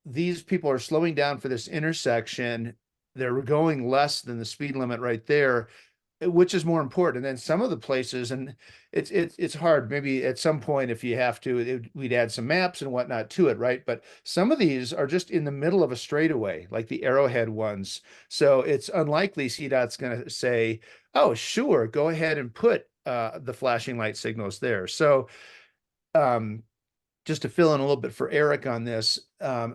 these people are slowing down for this intersection. They're going less than the speed limit right there. which is more important? And then some of the places, and it's hard, maybe at some point, if you have to, we'd add some maps and whatnot to it, right? But some of these are just in the middle of a straightaway, like the Arrowhead ones. So it's unlikely CDOT's going to say, oh, sure, go ahead and put the flashing light signals there. So just to fill in a little bit for Eric on this,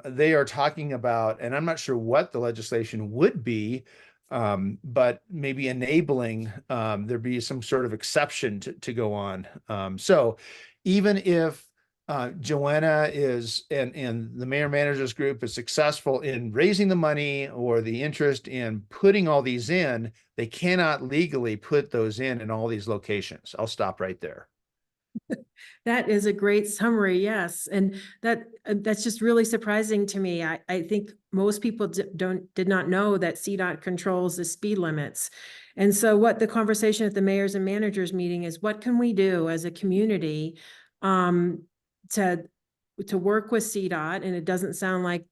they are talking about, and I'm not sure what the legislation would be, but maybe enabling there be some sort of exception to go on. So even if Joanna is and the mayor managers group is successful in raising the money or the interest in putting all these in, they cannot legally put those in all these locations. I'll stop right there. That is a great summary, yes. And that's just really surprising to me. I think most people did not know that CDOT controls the speed limits. And so what the conversation at the mayors and managers meeting is, what can we do as a community to work with CDOT? And it doesn't sound like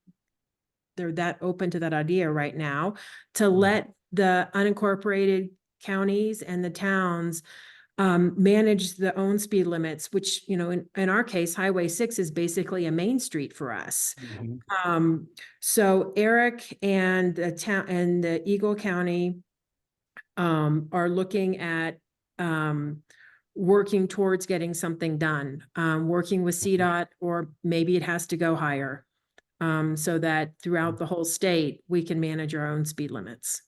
they're that open to that idea right now, to let the unincorporated counties and the towns manage their own speed limits, which, you know, in our case, Highway 6 is basically a main street for us. So Eric and the town and the Eagle County are looking at working towards getting something done, working with CDOT, or maybe it has to go higher, so that throughout the whole state, we can manage our own speed limits.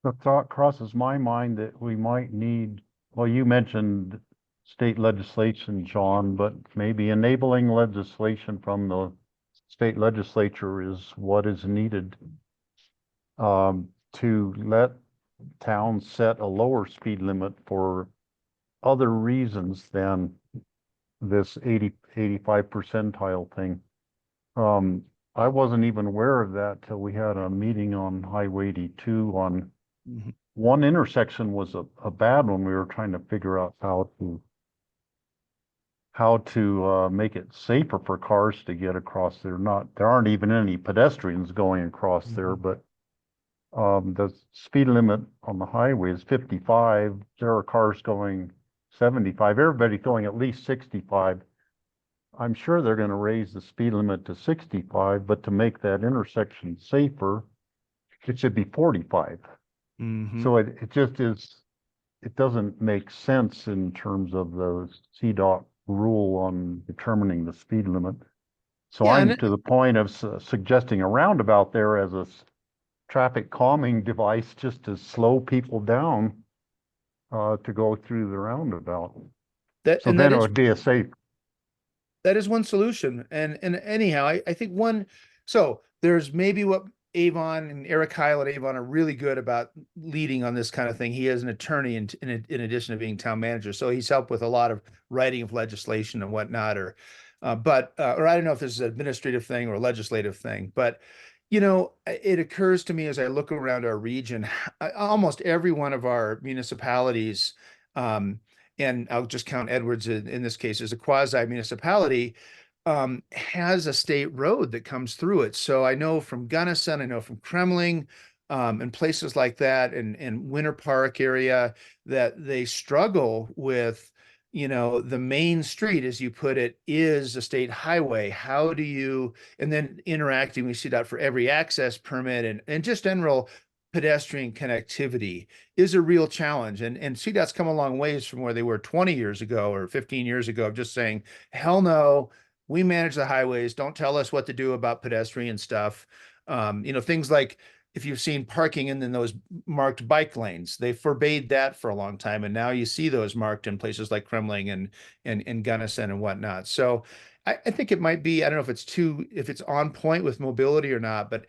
The thought crosses my mind that we might need, well, you mentioned state legislation, John, but maybe enabling legislation from the state legislature is what is needed to let towns set a lower speed limit for other reasons than this 85 percentile thing. I wasn't even aware of that till we had a meeting on Highway 82 on one intersection was a bad one. We were trying to figure out how to make it safer for cars to get across there. There aren't even any pedestrians going across there, but the speed limit on the highway is 55. There are cars going 75. Everybody's going at least 65. I'm sure they're going to raise the speed limit to 65, but to make that intersection safer, it should be 45. So it just is, it doesn't make sense in terms of the CDOT rule on determining the speed limit. So I'm to the point of suggesting a roundabout there as a traffic calming device just to slow people down to go through the roundabout. So then it would be a safe. That is one solution. And anyhow, I think so there's maybe what Avon and Eric Heil at Avon are really good about leading on this kind of thing. He is an attorney in addition to being town manager. So he's helped with a lot of writing of legislation and whatnot, or I don't know if this is an administrative thing or a legislative thing, but you know, it occurs to me as I look around our region, almost every one of our municipalities, and I'll just count Edwards in this case as a quasi municipality, has a state road that comes through it. So I know from Gunnison, I know from Kremling, and places like that, and Winter Park area, that they struggle with, you know, the main street, as you put it, is a state highway. How do you, and then interacting, we see that for every access permit and just general pedestrian connectivity is a real challenge. And CDOT's come a long ways from where they were 20 years ago or 15 years ago of just saying, hell no, we manage the highways. Don't tell us what to do about pedestrian stuff. You know, things like if you've seen parking in those marked bike lanes, they forbade that for a long time. And now you see those marked in places like Kremling and Gunnison and whatnot. So I think it might be, I don't know if it's on point with mobility or not, but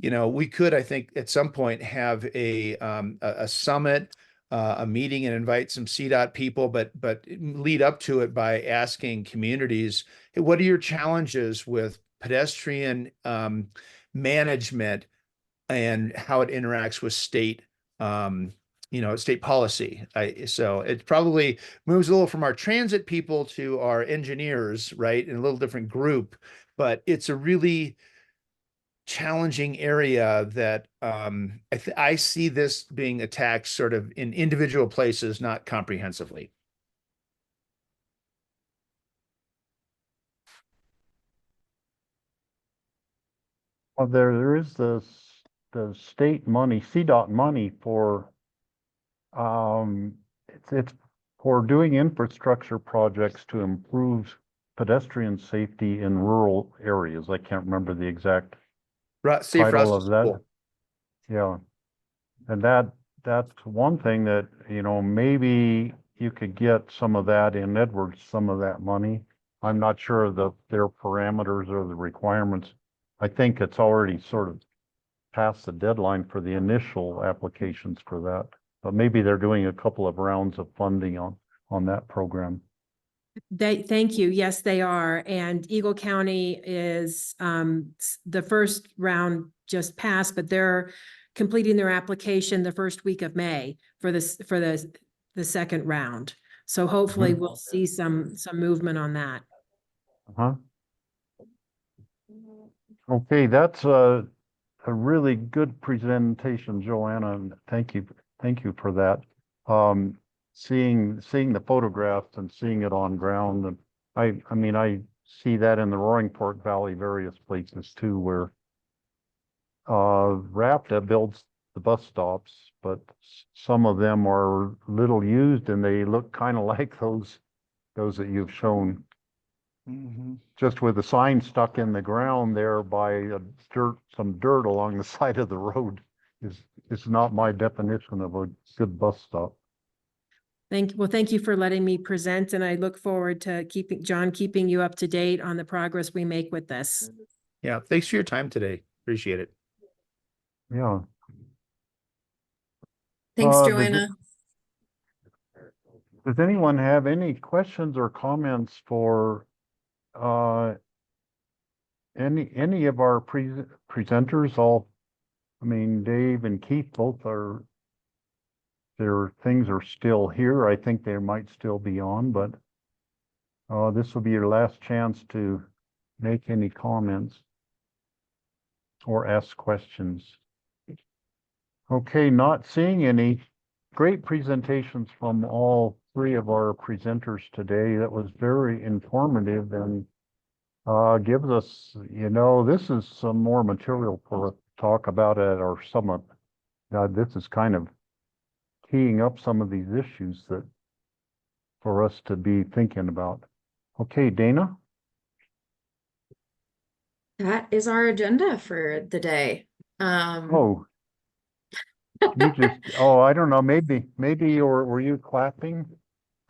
you know, we could, I think at some point have a summit, a meeting and invite some CDOT people, but lead up to it by asking communities, hey, what are your challenges with pedestrian management and how it interacts with state, you know, state policy. So it probably moves a little from our transit people to our engineers, right, in a little different group, but it's a really challenging area that I see this being attacked sort of in individual places, not comprehensively. Well, there is the state money, CDOT money for, it's for doing infrastructure projects to improve pedestrian safety in rural areas. I can't remember the exact Safe routes title to of that. school. Yeah. And that's one thing that, you know, maybe you could get some of that in Edwards, some of that money. I'm not sure of their parameters or the requirements. I think it's already sort of past the deadline for the initial applications for that. But maybe they're doing a couple of rounds of funding on that program. Thank you. Yes, they are. And Eagle County is, the first round just passed, but they're completing their application the first week of May for the second round. So hopefully we'll see some movement on that. Uh-huh. Okay, that's a really good presentation, Joanna, and thank you for that. Seeing the photographs and seeing it on ground, and I mean I see that in the Roaring Fork Valley, various places too, where RAPTA builds the bus stops, but some of them are little used and they look kind of like those that you've shown. Just with the sign stuck in the ground there by some dirt along the side of the road is not my definition of a good bus stop. Thank you for letting me present, and I look forward to keeping you up to date on the progress we make with this. Yeah, thanks for your time today. Appreciate it. Yeah. Thanks, Does Joanna. Does anyone have any questions or comments for any of our presenters? I mean, Dave and Keith both their things are still here. I think they might still be on, but this will be your last chance to make any comments or ask questions. Okay, not seeing any. Great presentations from all three of our presenters today. That was very informative and gives us, you know, this is some more material for us to talk about at our summit. This is kind of teeing up some of these issues that for us to be thinking about. Okay, Dana? That is our agenda for the day. Oh, I don't know, maybe were you clapping?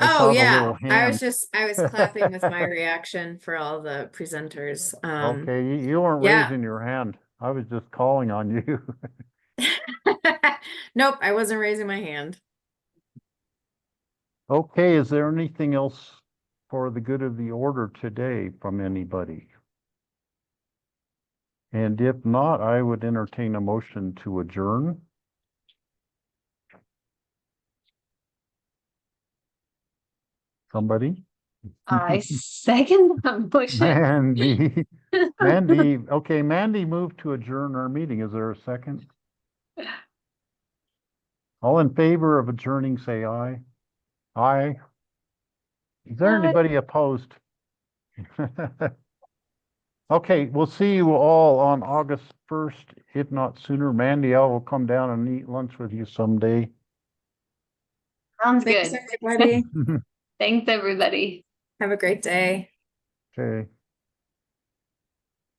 I Oh saw the yeah, little I hand. was clapping with my reaction for all the presenters. Okay, you weren't yeah. raising your hand. I was just calling on you. Nope, I wasn't raising my hand. Okay, is there anything else for the good of the order today from anybody? And if not, I would entertain a motion to adjourn. Somebody? I second that motion. Mandy, okay, Mandy moved to adjourn our meeting. Is there a second? All in favor of adjourning, say aye. Aye. Is there Aye. anybody opposed? Okay, we'll see you all on August 1st, if not sooner. Mandy, I will come down and eat lunch with you someday. Sounds Thanks, good. everybody. Thanks, everybody. Have a great day. Okay.